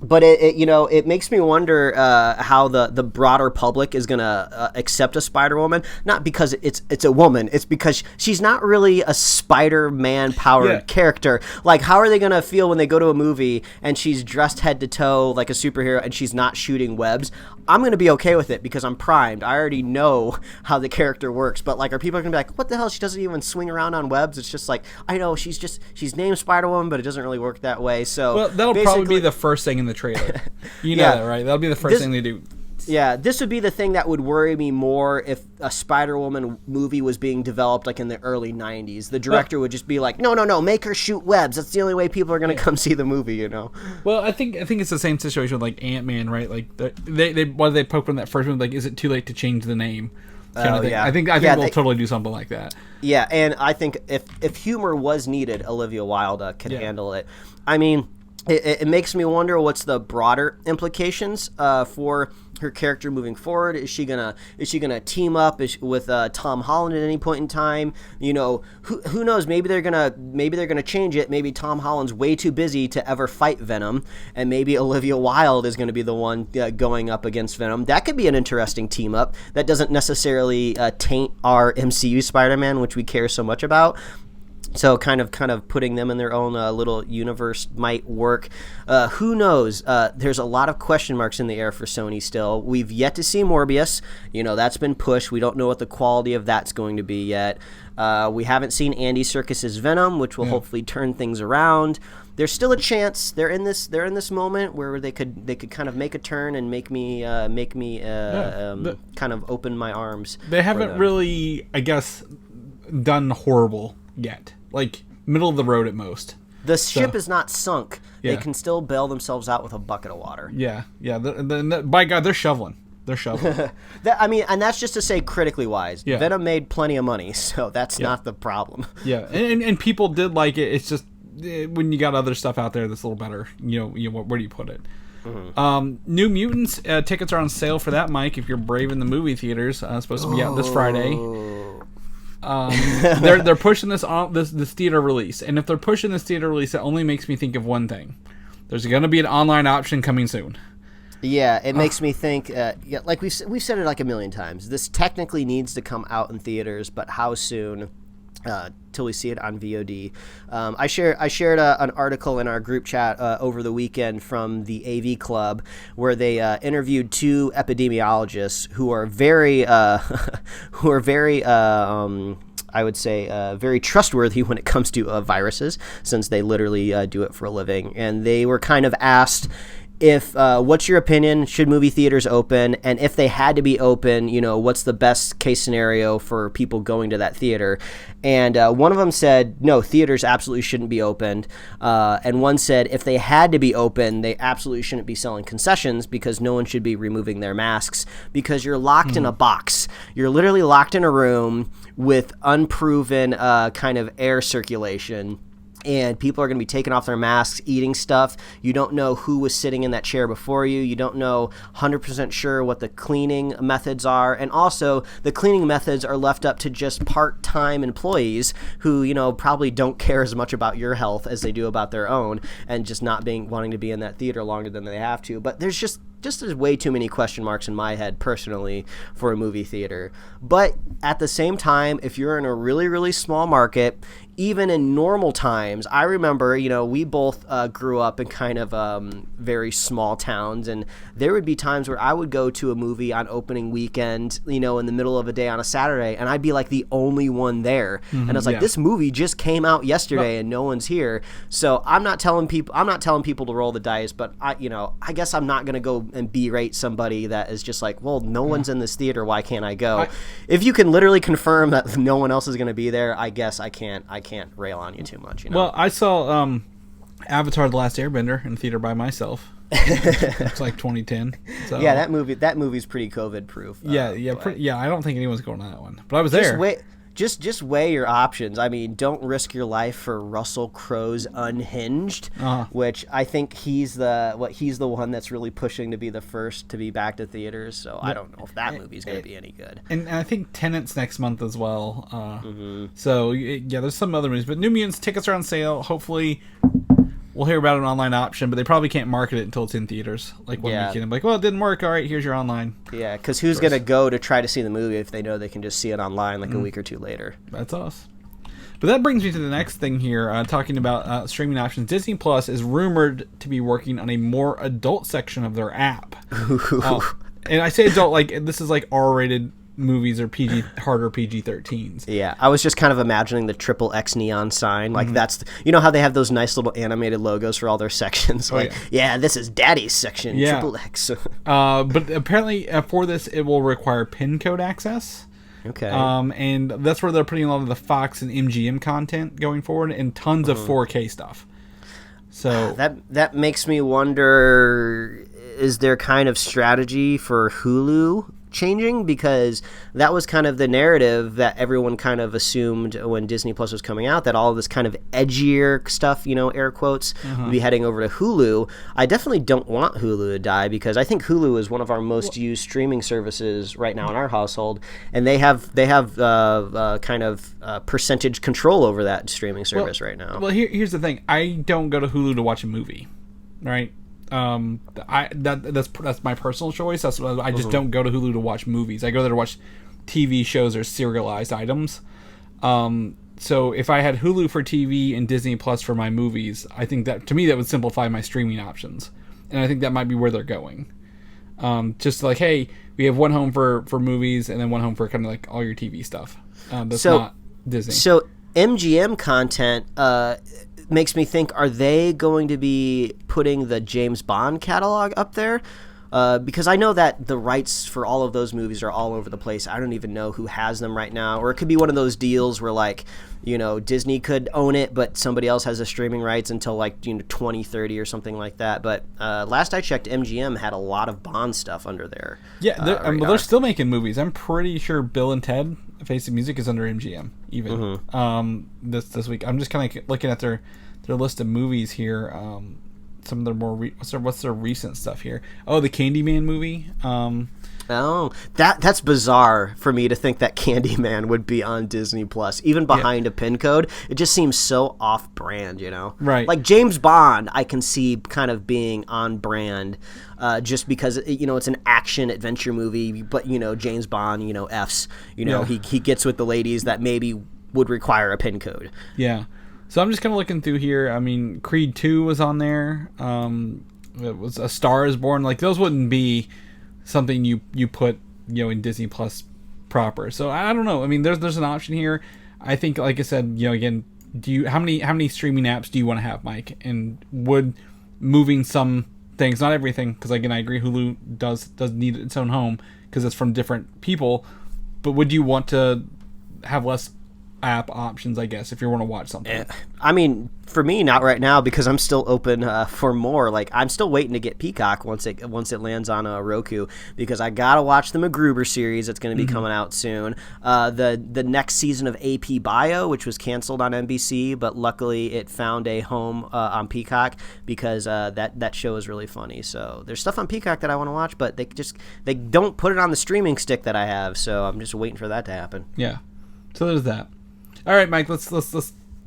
But it makes me wonder how the broader public is gonna accept a Spider-Woman. Not because it's a woman, it's because she's not really a Spider-Man powered character. Like, how are they gonna feel when they go to a movie and she's dressed head to toe like a superhero and she's not shooting webs? I'm gonna be okay with it because I'm primed. I already know how the character works. But like, are people gonna be like, what the hell? She doesn't even swing around on webs. It's just like, I know she's named Spider-Woman, but it doesn't really work that way. So well, that'll probably be the first thing in the trailer. You know that, right? That'll be the first thing they do. Yeah, this would be the thing that would worry me more if a Spider-Woman movie was being developed like in the early 90s. The director would just be like, no, make her shoot webs. That's the only way people are going to come see the movie, you know? Well, I think it's the same situation with like Ant-Man, right? Like they poked on that first one, like, is it too late to change the name? Yeah. I think they'll totally do something like that. Yeah, and I think if humor was needed, Olivia Wilde could handle it. I mean, it makes me wonder what's the broader implications for her character moving forward. Is she gonna team up with Tom Holland at any point in time? You know, who knows? Maybe they're gonna change it. Maybe Tom Holland's way too busy to ever fight Venom, and maybe Olivia Wilde is going to be the one going up against Venom. That could be an interesting team up. That doesn't necessarily taint our MCU Spider-Man, which we care so much about. So kind of putting them in their own little universe might work. Who knows? There's a lot of question marks in the air for Sony still. We've yet to see Morbius. That's been pushed. We don't know what the quality of that's going to be yet. We haven't seen Andy Serkis's Venom, which will hopefully turn things around. There's still a chance. They're in this moment where they could kind of make a turn and make me kind of open my arms. They haven't really, I guess, done horrible yet. Like middle of the road at most. The ship is not sunk. Yeah. They can still bail themselves out with a bucket of water. Yeah. By God, they're shoveling. They're shoveling. And that's just to say critically wise. Yeah. Venom made plenty of money, so that's not the problem. Yeah, and people did like it. It's just when you got other stuff out there that's a little better. Where do you put it? Mm-hmm. New Mutants tickets are on sale for that, Mike. If you're brave in the movie theaters, supposed to be out this Friday. They're pushing this theater release, and if they're pushing this theater release, it only makes me think of one thing: there's going to be an online option coming soon. Yeah, it makes me think. Like we've said it like a million times. This technically needs to come out in theaters, but how soon? Till we see it on VOD. I shared an article in our group chat over the weekend from the AV Club where they interviewed two epidemiologists who are very I would say very trustworthy when it comes to viruses, since they literally do it for a living. And they were kind of asked, if what's your opinion? Should movie theaters open? And if they had to be open, what's the best case scenario for people going to that theater? And one of them said, no, theaters absolutely shouldn't be opened. And one said, if they had to be open, they absolutely shouldn't be selling concessions because no one should be removing their masks because you're locked in a box. You're literally locked in a room with unproven kind of air circulation. And people are going to be taking off their masks, eating stuff. You don't know who was sitting in that chair before you. You don't know 100% sure what the cleaning methods are. And also, the cleaning methods are left up to just part-time employees who, probably don't care as much about your health as they do about their own, and just not wanting to be in that theater longer than they have to. But there's there's way too many question marks in my head personally for a movie theater. But at the same time, if you're in a really, really small market, even in normal times, I remember, we both grew up in kind of very small towns, and there would be times where I would go to a movie on opening weekend, in the middle of a day on a Saturday, and I'd be like the only one there. And I was like, this movie just came out yesterday and no one's here. So I'm not telling people to roll the dice, but I guess I'm not going to go and berate somebody that is just like, well, no one's in this theater, why can't I go? If you can literally confirm that no one else is going to be there, I guess I can't rail on you too much. Well, I saw Avatar: The Last Airbender in the theater by myself. It's like 2010. So. Yeah, that movie's pretty COVID proof. I don't think anyone's going on that one, but I was there. Just weigh your options. I mean, don't risk your life for Russell Crowe's Unhinged, which I think he's the one that's really pushing to be the first to be back to theaters. So I don't know if that movie's going to be any good. And I think Tenet's next month as well. So there's some other movies, but New Mutants tickets are on sale. Hopefully, we'll hear about an online option, but they probably can't market it until it's in theaters. Like one weekend, I'm like, well, it didn't work. All right, here's your online. Yeah, because who's going to go to try to see the movie if they know they can just see it online like a week or two later? That's us. But that brings me to the next thing here, talking about streaming options. Disney Plus is rumored to be working on a more adult section of their app. And I say adult, like this is like R-rated movies or harder PG-13s. Yeah, I was just kind of imagining the XXX neon sign. Like that's, how they have those nice little animated logos for all their sections. This is Daddy's section, XXX. But apparently for this, it will require PIN code access. Okay. And that's where they're putting a lot of the Fox and MGM content going forward, and tons of 4K stuff. So that makes me wonder, is there kind of strategy for Hulu changing? Because that was kind of the narrative that everyone kind of assumed when Disney Plus was coming out, that all of this kind of edgier stuff, air quotes, would be heading over to Hulu. I definitely don't want Hulu to die, because I think Hulu is one of our most used streaming services right now in our household, and they have kind of percentage control over that streaming service right now. Well, here's the thing: I don't go to Hulu to watch a movie, right? That's my personal choice. That's what I just don't go to Hulu to watch movies. I go there to watch TV shows or serialized items. So if I had Hulu for TV and Disney Plus for my movies, I think that to me that would simplify my streaming options, and I think that might be where they're going. Just like, hey, we have one home for movies and then one home for kind of like all your TV stuff. That's not Disney. So MGM content makes me think: are they going to be putting the James Bond catalog up there? Because I know that the rights for all of those movies are all over the place. I don't even know who has them right now. Or it could be one of those deals where, like, Disney could own it, but somebody else has the streaming rights until, like, 2030 or something like that. But last I checked, MGM had a lot of Bond stuff under there. Yeah, they're still making movies. I'm pretty sure Bill and Ted Face of Music is under MGM, even this week. I'm just kind of looking at their list of movies here. Some of their more what's their recent stuff here? Oh, the Candyman movie. That's bizarre for me to think that Candyman would be on Disney Plus, even behind a pin code. It just seems so off-brand, Right. Like James Bond, I can see kind of being on brand, just because it's an action adventure movie. But James Bond, F's, he gets with the ladies that maybe would require a pin code. Yeah. So I'm just kind of looking through here. I mean, Creed 2 was on there. It was A Star Is Born. Like, those wouldn't be something you put, in Disney Plus proper. So I don't know. I mean, there's an option here. I think, like I said, again, how many streaming apps do you want to have, Mike? And would moving some things, not everything, because again, I agree, Hulu does need its own home because it's from different people. But would you want to have less app options, I guess, if you want to watch something? I mean, for me, not right now, because I'm still open for more. Like, I'm still waiting to get Peacock once it lands on Roku, because I gotta watch the MacGruber series that's going to be coming out soon. The next season of AP Bio, which was canceled on NBC, but luckily it found a home on Peacock, because that show is really funny. So there's stuff on Peacock that I want to watch, but they don't put it on the streaming stick that I have. So I'm just waiting for that to happen. Yeah. So there's that. All right, Mike. Let's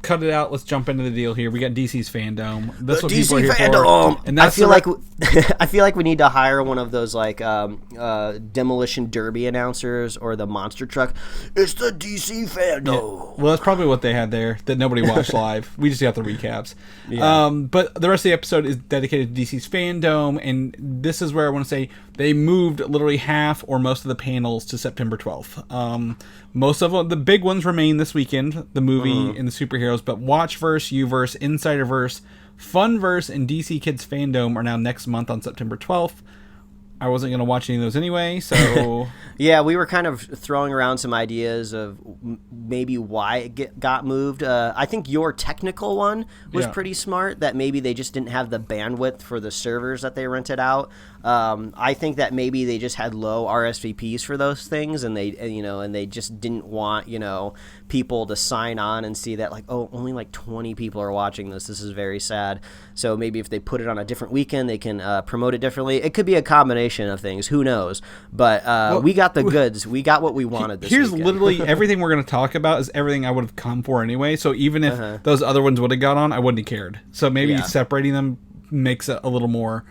cut it out. Let's jump into the deal here. We got DC's Fandome. That's what people are here for. And that's I feel like we need to hire one of those like demolition derby announcers or the monster truck. It's the DC Fandome. Yeah. Well, that's probably what they had there that nobody watched live. We just got the recaps. Yeah. But the rest of the episode is dedicated to DC's Fandome, and this is where I want to say they moved literally half or most of the panels to September 12th. Most of them, the big ones remain this weekend, the movie and the superheroes, but WatchVerse, YouVerse, InsiderVerse, FunVerse, and DC Kids Fandome are now next month on September 12th. I wasn't going to watch any of those anyway, so... Yeah, we were kind of throwing around some ideas of maybe why it got moved. I think your technical one was pretty smart, that maybe they just didn't have the bandwidth for the servers that they rented out. I think that maybe they just had low RSVPs for those things, and they just didn't want, people to sign on and see that, like, oh, only like 20 people are watching this. This is very sad. So maybe if they put it on a different weekend, they can promote it differently. It could be a combination of things. Who knows? But we got the goods. We got what we wanted this weekend. Literally everything we're going to talk about is everything I would have come for anyway. So even if those other ones would have got on, I wouldn't have cared. So maybe separating them makes it a little more...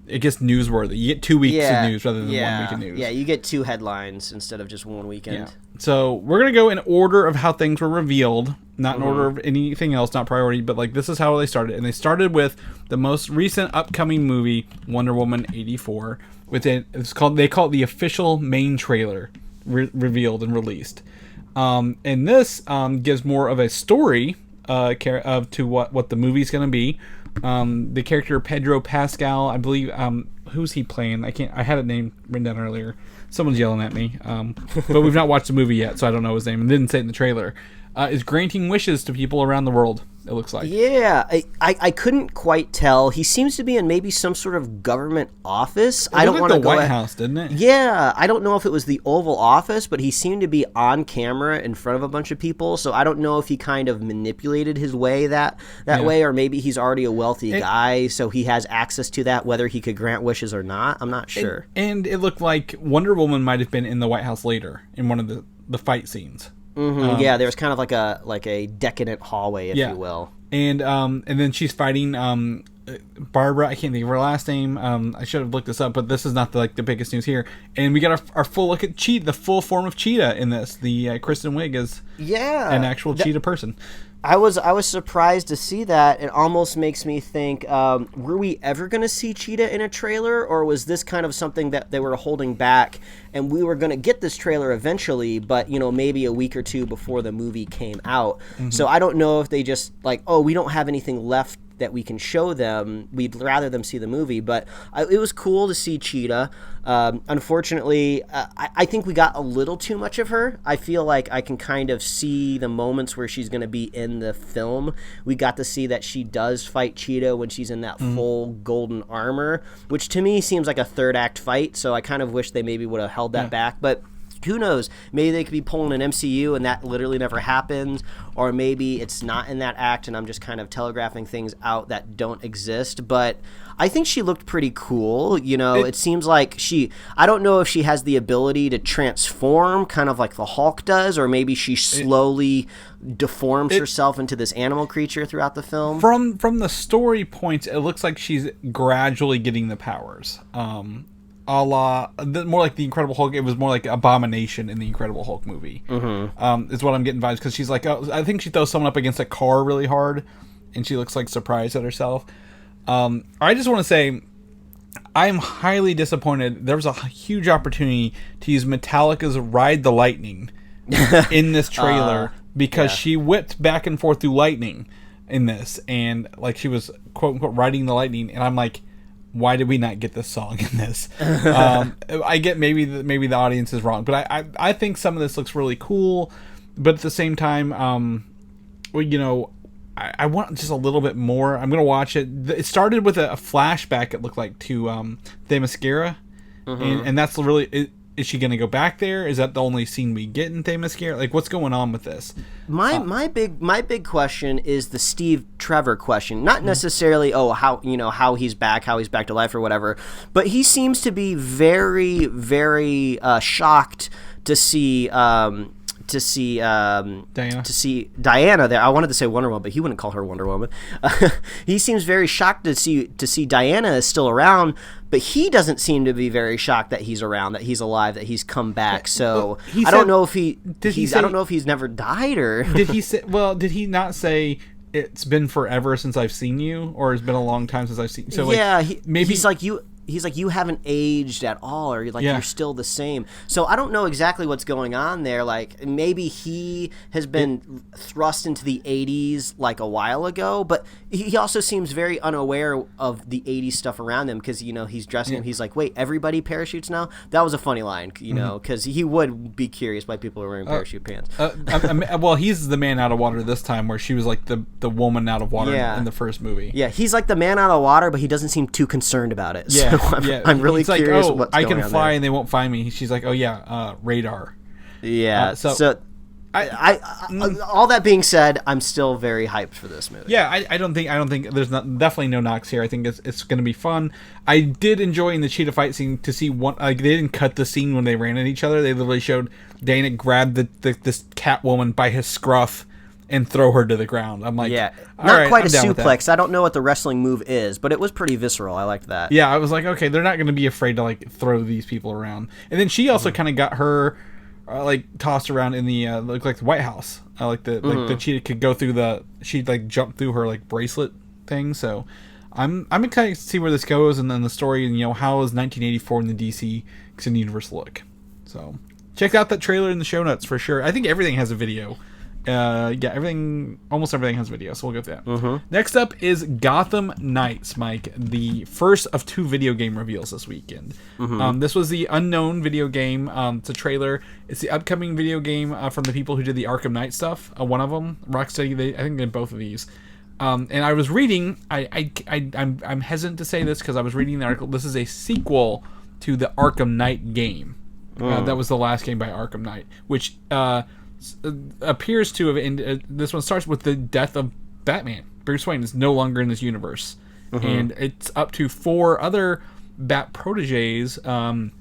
It gets newsworthy. You get 2 weeks of news rather than 1 week of news. Yeah, you get 2 headlines instead of just one weekend. Yeah. So we're going to go in order of how things were revealed, not in order of anything else, not priority, but like this is how they started. And they started with the most recent upcoming movie, Wonder Woman 84. They call it the official main trailer revealed and released. And this gives more of a story to what the movie's going to be. The character Pedro Pascal, I believe, who's he playing? I had a name written down earlier. Someone's yelling at me. But we've not watched the movie yet, so I don't know his name. And didn't say it in the trailer. Is granting wishes to people around the world, it looks like. Yeah, I couldn't quite tell. He seems to be in maybe some sort of government office. I don't want to go. The White House, didn't it? Yeah, I don't know if it was the Oval Office, but he seemed to be on camera in front of a bunch of people. So I don't know if he kind of manipulated his way that way, or maybe he's already a wealthy guy, so he has access to that, whether he could grant wishes or not. I'm not sure. And it looked like Wonder Woman might have been in the White House later in one of the fight scenes. Yeah, there was kind of like a decadent hallway, if you will. And then she's fighting Barbara, I can't think of her last name. I should have looked this up, but this is not the biggest news here. And we got our full look at Cheetah, the full form of Cheetah in this. The Kristen Wiig is an actual cheetah person. I was surprised to see that. It almost makes me think, were we ever going to see Cheetah in a trailer, or was this kind of something that they were holding back, and we were going to get this trailer eventually, but, maybe a week or two before the movie came out. Mm-hmm. So I don't know if they just, we don't have anything left that we can show them. We'd rather them see the movie, but it was cool to see Cheetah. Unfortunately, I think we got a little too much of her. I feel like I can kind of see the moments where she's going to be in the film. We got to see that she does fight Cheetah when she's in that full golden armor, which to me seems like a third act fight, so I kind of wish they maybe would have held that back, but who knows? Maybe they could be pulling an MCU and that literally never happens, or maybe it's not in that act and I'm just kind of telegraphing things out that don't exist. But I think she looked pretty cool. It seems like I don't know if she has the ability to transform kind of like the Hulk does, or maybe she slowly deforms herself into this animal creature throughout the film. From the story points, it looks like she's gradually getting the powers. A la more like the Incredible Hulk. It was more like Abomination in the Incredible Hulk movie. Mm-hmm. Is what I'm getting vibes, because she's like, I think she throws someone up against a car really hard, and she looks like surprised at herself. I just want to say, I'm highly disappointed. There was a huge opportunity to use Metallica's "Ride the Lightning" in this trailer, because she whipped back and forth through lightning in this, and she was quote unquote riding the lightning, and I'm like, why did we not get this song in this? I get maybe the audience is wrong, but I think some of this looks really cool. But at the same time, I want just a little bit more. I'm gonna watch it. It started with a flashback. It looked like to Themyscira, and that's really. Is she gonna go back there? Is that the only scene we get in Themyscira? What's going on with this? My big question is the Steve Trevor question. Not necessarily how he's back to life or whatever, but he seems to be very, very shocked to see Diana there. I wanted to say Wonder Woman, but he wouldn't call her Wonder Woman. He seems very shocked to see Diana is still around, but he doesn't seem to be very shocked that he's around, that he's alive, that he's come back. So I don't know if I don't know if he's never died, or did he say? Well, did he not say it's been forever since I've seen you, or it's been a long time since I've seen? So maybe he's like you. He's like, you haven't aged at all, or you're still the same. So I don't know exactly what's going on there. Maybe he has been thrust into the 80s a while ago, but he also seems very unaware of the 80s stuff around him, because he's dressing him. He's like, wait, everybody parachutes now? That was a funny line, because he would be curious why people are wearing parachute pants. Well, he's the man out of water this time, where she was like the woman out of water in the first movie. Yeah, he's like the man out of water, but he doesn't seem too concerned about it. Yeah. So I'm really curious what's going on. I can fly and they won't find me. She's like, radar. Yeah. So I all that being said, I'm still very hyped for this movie. Yeah, I don't think there's definitely no knocks here. I think it's going to be fun. I did enjoy in the cheetah fight scene to see one. They didn't cut the scene when they ran at each other. They literally showed Dana grab this Catwoman by his scruff and throw her to the ground. I'm like, not quite a suplex. I don't know what the wrestling move is, but it was pretty visceral. I liked that. Yeah, I was like, okay, they're not going to be afraid to throw these people around. And then she also kind of got her tossed around in the looked like the White House. The cheetah could go through she'd jump through her bracelet thing. So I'm excited to see where this goes, and then the story, and how is 1984 in the DC Extended Universe look. So check out that trailer in the show notes for sure. I think everything has a video. Almost everything has video, so we'll go through that. Next up is Gotham Knights, Mike, the first of 2 video game reveals this weekend. This was the unknown video game. It's a trailer. It's the upcoming video game from the people who did the Arkham Knight stuff. One of them, Rocksteady, I think they did both of these. And I was reading, I'm hesitant to say this because I was reading the article. This is a sequel to the Arkham Knight game. That was the last game by Arkham Knight, which appears to have this one starts with the death of Batman. Bruce Wayne is no longer in this universe, and it's up to 4 other Bat proteges to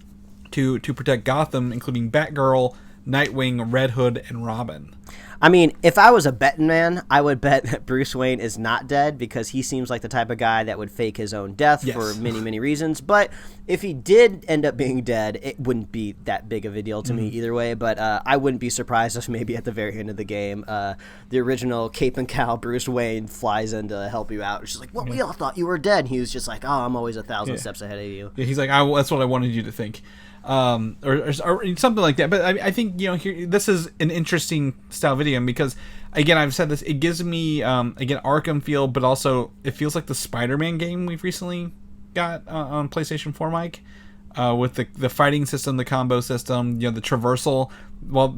protect Gotham, including Batgirl, Nightwing, Red Hood, and Robin. I mean, if I was a betting man, I would bet that Bruce Wayne is not dead because he seems like the type of guy that would fake his own death for many, many reasons. But if he did end up being dead, it wouldn't be that big of a deal to me either way. But I wouldn't be surprised if maybe at the very end of the game, the original Cape and Cowl Bruce Wayne flies in to help you out. It's just like, well, we all thought you were dead. And he was just like, oh, I'm always 1,000 steps ahead of you. Yeah, he's like, that's what I wanted you to think. Or something like that. But I think, here this is an interesting style video because, again, I've said this, it gives me again Arkham feel, but also it feels like the Spider-Man game we've recently got on PlayStation 4, Mike, with the fighting system, the combo system, the traversal. Well,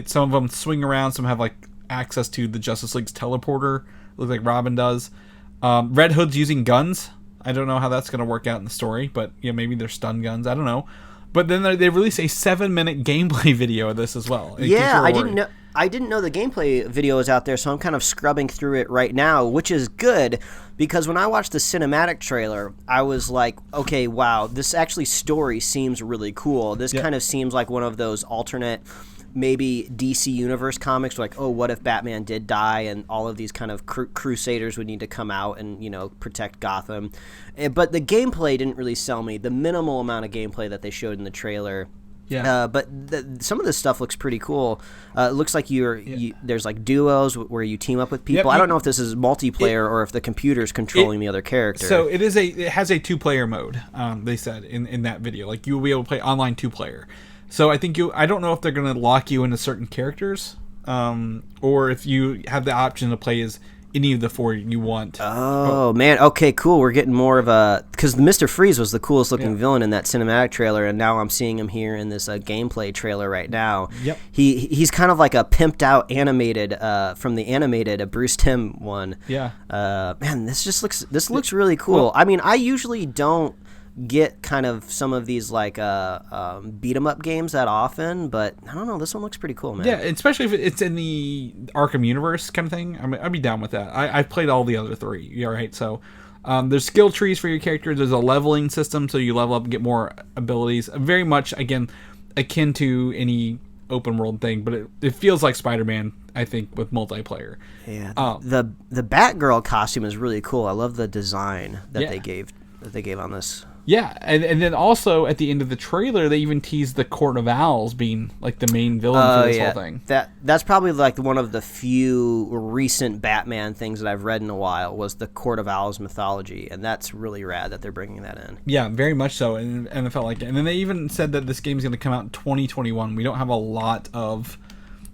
some of them swing around, some have like access to the Justice League's teleporter, looks like Robin does. Red Hood's using guns. I don't know how that's going to work out in the story, but maybe they're stun guns. I don't know. But then they released a 7-minute gameplay video of this as well. Yeah, I didn't know the gameplay video was out there, so I'm kind of scrubbing through it right now, which is good because when I watched the cinematic trailer, I was like, okay, wow, this actually story seems really cool. This kind of seems like one of those alternate maybe DC Universe comics, like, oh, what if Batman did die and all of these kind of crusaders would need to come out and, protect Gotham. But the gameplay didn't really sell me. The minimal amount of gameplay that they showed in the trailer. Yeah. But some of this stuff looks pretty cool. It looks like there's like duos where you team up with people. I don't know if this is multiplayer or if the computer's controlling the other character. So it has a 2-player mode, they said in that video. Like you will be able to play online 2-player. So I don't know if they're going to lock you into certain characters, or if you have the option to play as any of the 4 you want. Oh, man. Okay, cool. We're getting more of a... Because Mr. Freeze was the coolest looking villain in that cinematic trailer, and now I'm seeing him here in this gameplay trailer right now. Yep. He's kind of like a pimped out animated, from the animated Bruce Timm one. Yeah. Man, this looks really cool. Well, I mean, I usually don't get kind of some of these like beat 'em up games that often, but I don't know, this one looks pretty cool, man. Yeah, especially if it's in the Arkham universe kind of thing. I mean, I'd be down with that. I've played all the other 3. Yeah, right. So there's skill trees for your character. There's a leveling system, so you level up and get more abilities. Very much again akin to any open world thing, but it feels like Spider-Man, I think, with multiplayer. Yeah. The Batgirl costume is really cool. I love the design that they gave on this. Yeah, and then also at the end of the trailer, they even teased the Court of Owls being like the main villain for this whole thing. That's probably like one of the few recent Batman things that I've read in a while was the Court of Owls mythology, and that's really rad that they're bringing that in. Yeah, very much so, and it felt like it. And then they even said that this game is going to come out in 2021. We don't have a lot of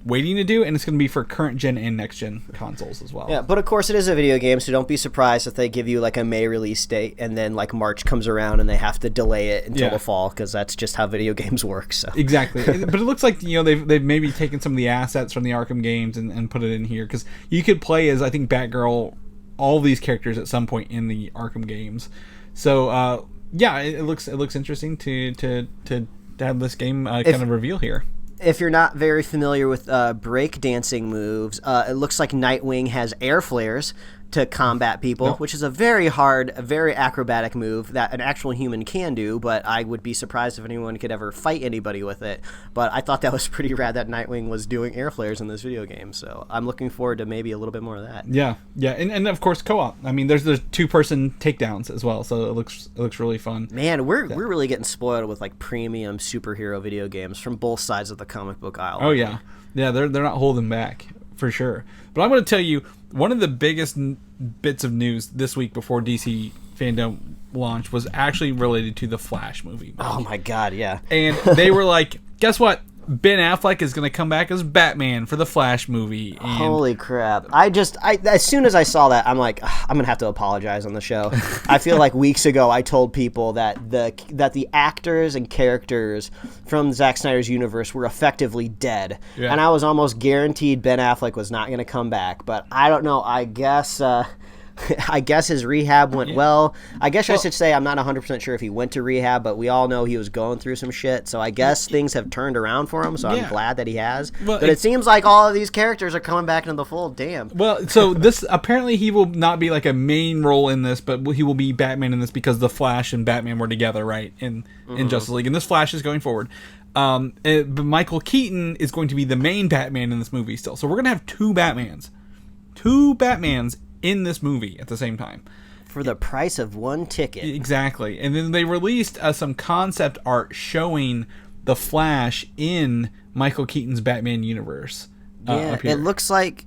waiting to do, and it's going to be for current gen and next gen consoles as well. Yeah, but of course it is a video game, so don't be surprised if they give you like a May release date and then like March comes around and they have to delay it until the fall, because that's just how video games work. So exactly. But it looks like they've maybe taken some of the assets from the Arkham games and put it in here, because you could play as, I think, Batgirl, all these characters at some point in the Arkham games. So yeah, it looks interesting to have this game kind of reveal here. If you're not very familiar with breakdancing moves, it looks like Nightwing has air flares to combat people, which is a very hard, a very acrobatic move that an actual human can do, but I would be surprised if anyone could ever fight anybody with it. But I thought that was pretty rad that Nightwing was doing air flares in this video game, so I'm looking forward to maybe a little bit more of that. Yeah, and of course co-op. I mean, there's 2-person takedowns as well, so it looks really fun. Man, we're really getting spoiled with like premium superhero video games from both sides of the comic book aisle. Oh yeah, they're not holding back for sure. But I'm going to tell you, one of the biggest bits of news this week before DC Fandome launch was actually related to the Flash movie. Oh my god, yeah. And they were like, guess what? Ben Affleck is going to come back as Batman for the Flash movie. And holy crap. As soon as I saw that, I'm like, I'm going to have to apologize on the show. I feel like weeks ago I told people that the actors and characters from Zack Snyder's universe were effectively dead. Yeah. And I was almost guaranteed Ben Affleck was not going to come back. But I don't know. I guess his rehab went well. I guess I should say I'm not 100% sure if he went to rehab, but we all know he was going through some shit. So I guess things have turned around for him, so I'm glad that he has. Well, but it seems like all of these characters are coming back into the fold. Damn. Well, so this apparently he will not be like a main role in this, but he will be Batman in this because the Flash and Batman were together, right, in Justice League. And this Flash is going forward. But Michael Keaton is going to be the main Batman in this movie still. So we're going to have two Batmans in this movie at the same time. For the price of one ticket. Exactly. And then they released some concept art showing the Flash in Michael Keaton's Batman universe. Yeah, it looks like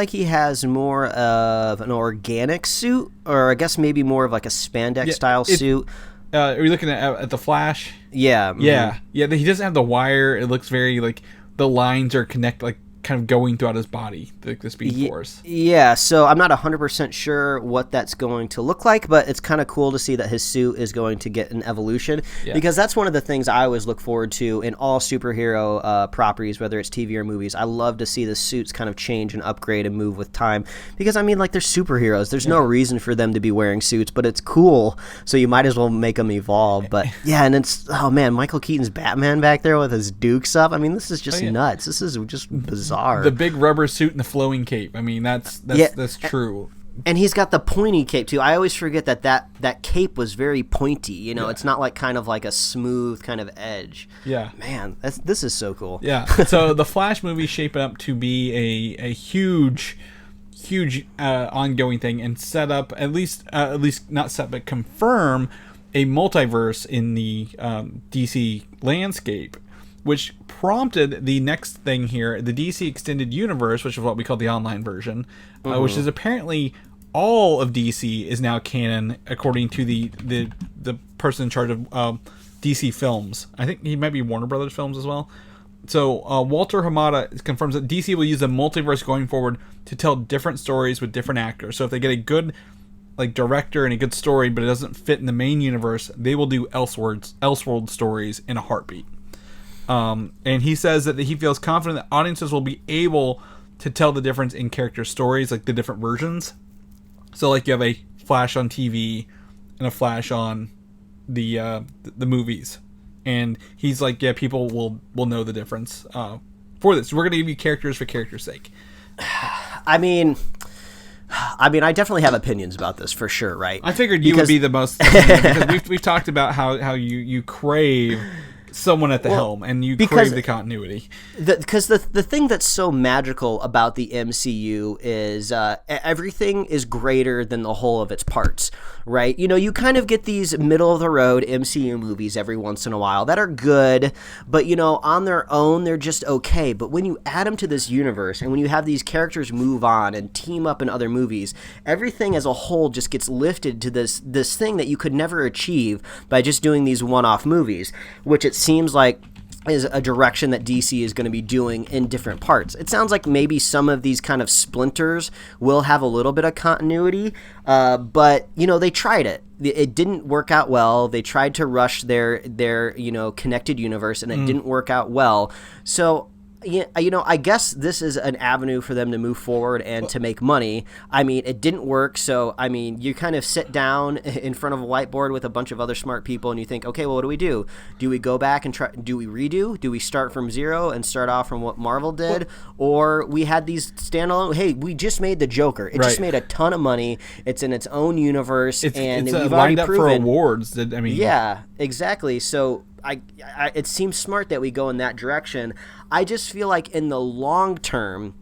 he has more of an organic suit, or I guess maybe more of like a spandex style suit. Are you looking at the Flash? Yeah. Yeah. Yeah, he doesn't have the wire. It looks very like the lines are connected, like kind of going throughout his body, like the Speed Force. Yeah, so I'm not 100% sure what that's going to look like, but it's kind of cool to see that his suit is going to get an evolution, because that's one of the things I always look forward to in all superhero properties, whether it's TV or movies. I love to see the suits kind of change and upgrade and move with time, because I mean, like, they're superheroes. There's no reason for them to be wearing suits, but it's cool, so you might as well make them evolve. But yeah, and it's, oh man, Michael Keaton's Batman back there with his dukes up. I mean, this is just nuts. This is just bizarre. The big rubber suit and the flowing cape. I mean, that's true. And he's got the pointy cape too. I always forget that cape was very pointy. You know, it's not like kind of like a smooth kind of edge. Yeah, man, this is so cool. Yeah. So the Flash movie shaping up to be a huge ongoing thing, and set up at least not set but confirm a multiverse in the DC landscape, which prompted the next thing here, the DC Extended Universe, which is what we call the online version, which is apparently all of DC is now canon, according to the person in charge of DC Films. I think he might be Warner Brothers Films as well. So Walter Hamada confirms that DC will use a multiverse going forward to tell different stories with different actors. So if they get a good director and a good story, but it doesn't fit in the main universe, they will do Elseworld stories in a heartbeat. And he says that he feels confident that audiences will be able to tell the difference in character stories, like the different versions. So like you have a Flash on TV and a Flash on the movies, and he's like, yeah, people will know the difference for this. We're going to give you characters for character's sake. I mean, I definitely have opinions about this for sure, right? I figured you would be the most, because we've talked about how you crave someone at the helm, and you crave the continuity. Because the thing that's so magical about the MCU is everything is greater than the whole of its parts, right? You know, you kind of get these middle-of-the-road MCU movies every once in a while that are good, but, you know, on their own, they're just okay. But when you add them to this universe, and when you have these characters move on and team up in other movies, everything as a whole just gets lifted to this thing that you could never achieve by just doing these one-off movies, which it seems like is a direction that DC is going to be doing in different parts. It sounds like maybe some of these kind of splinters will have a little bit of continuity, but, you know, they tried it. It didn't work out well. They tried to rush their you know, connected universe, and it didn't work out well. So, you know, I guess this is an avenue for them to move forward and to make money. I mean, it didn't work, so, I mean, you kind of sit down in front of a whiteboard with a bunch of other smart people, and you think, okay, well, what do we do? Do we go back and try? Do we redo? Do we start from zero and start off from what Marvel did? Or we had these standalone, hey, we just made the Joker. It just made a ton of money. It's in its own universe, and we've already proven. For awards. Yeah, exactly. So it seems smart that we go in that direction. I just feel like in the long term,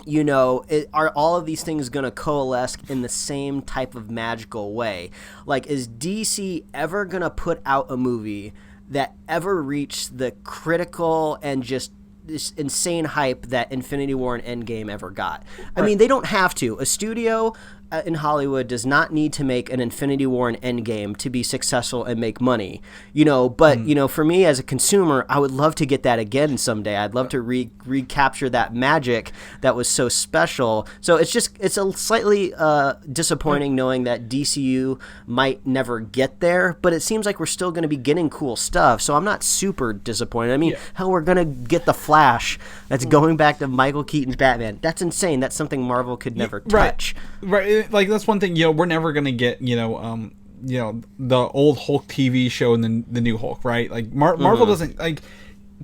you know, are all of these things going to coalesce in the same type of magical way? Like, is DC ever going to put out a movie that ever reached the critical and just this insane hype that Infinity War and Endgame ever got? I mean, they don't have to. A studio in Hollywood does not need to make an Infinity War and Endgame to be successful and make money, you know, but, you know, for me as a consumer, I would love to get that again someday. I'd love to recapture that magic that was so special. So it's a slightly disappointing knowing that DCU might never get there, but it seems like we're still going to be getting cool stuff. So I'm not super disappointed. I mean, hell, we're going to get the Flash that's going back to Michael Keaton's Batman. That's insane. That's something Marvel could never touch. Right. Like, that's one thing, you know, we're never going to get, you know, the old Hulk TV show and the new Hulk, right? Like, Marvel doesn't, like,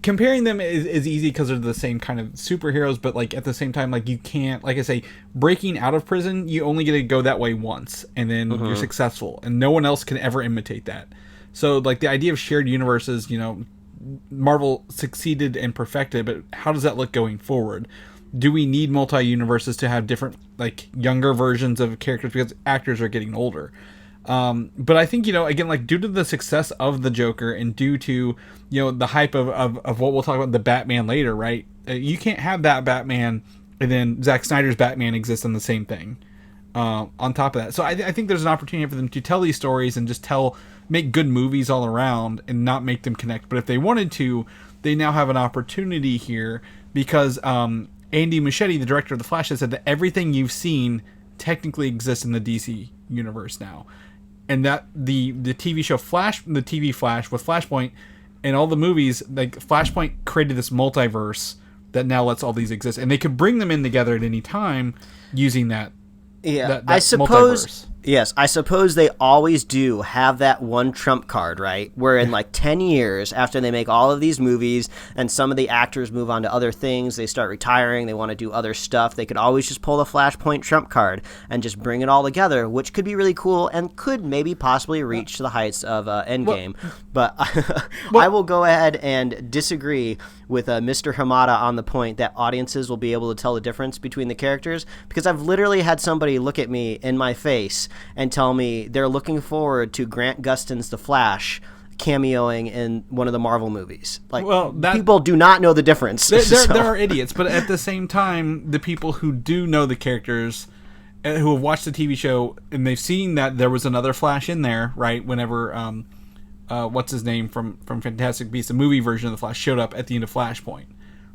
comparing them is easy because they're the same kind of superheroes, but, like, at the same time, like, you can't, like I say, breaking out of prison, you only get to go that way once, and then you're successful, and no one else can ever imitate that. So, like, the idea of shared universes, you know, Marvel succeeded and perfected, but how does that look going forward? Do we need multi-universes to have different, like, younger versions of characters because actors are getting older? But I think, again, like, due to the success of the Joker and due to, the hype of what we'll talk about, the Batman later, right? You can't have that Batman and then Zack Snyder's Batman exist on the same thing on top of that. So I think there's an opportunity for them to tell these stories and just make good movies all around and not make them connect. But if they wanted to, they now have an opportunity here because Andy Muschietti, the director of The Flash, has said that everything you've seen technically exists in the DC universe now. And that the TV show Flash, the TV Flash with Flashpoint and all the movies, like Flashpoint created this multiverse that now lets all these exist. And they could bring them in together at any time using that. Yeah, that I suppose. Multiverse. Yes, I suppose they always do have that one trump card, right? Where in like 10 years after they make all of these movies and some of the actors move on to other things, they start retiring, they want to do other stuff, they could always just pull the Flashpoint trump card and just bring it all together, which could be really cool and could maybe possibly reach the heights of Endgame. But I will go ahead and disagree with Mr. Hamada on the point that audiences will be able to tell the difference between the characters, because I've literally had somebody look at me in my face and tell me they're looking forward to Grant Gustin's The Flash cameoing in one of the Marvel movies. Like, people do not know the difference. There are idiots, but at the same time, the people who do know the characters, who have watched the TV show, and they've seen that there was another Flash in there, right? Whenever what's his name from Fantastic Beasts, the movie version of the Flash, showed up at the end of Flashpoint.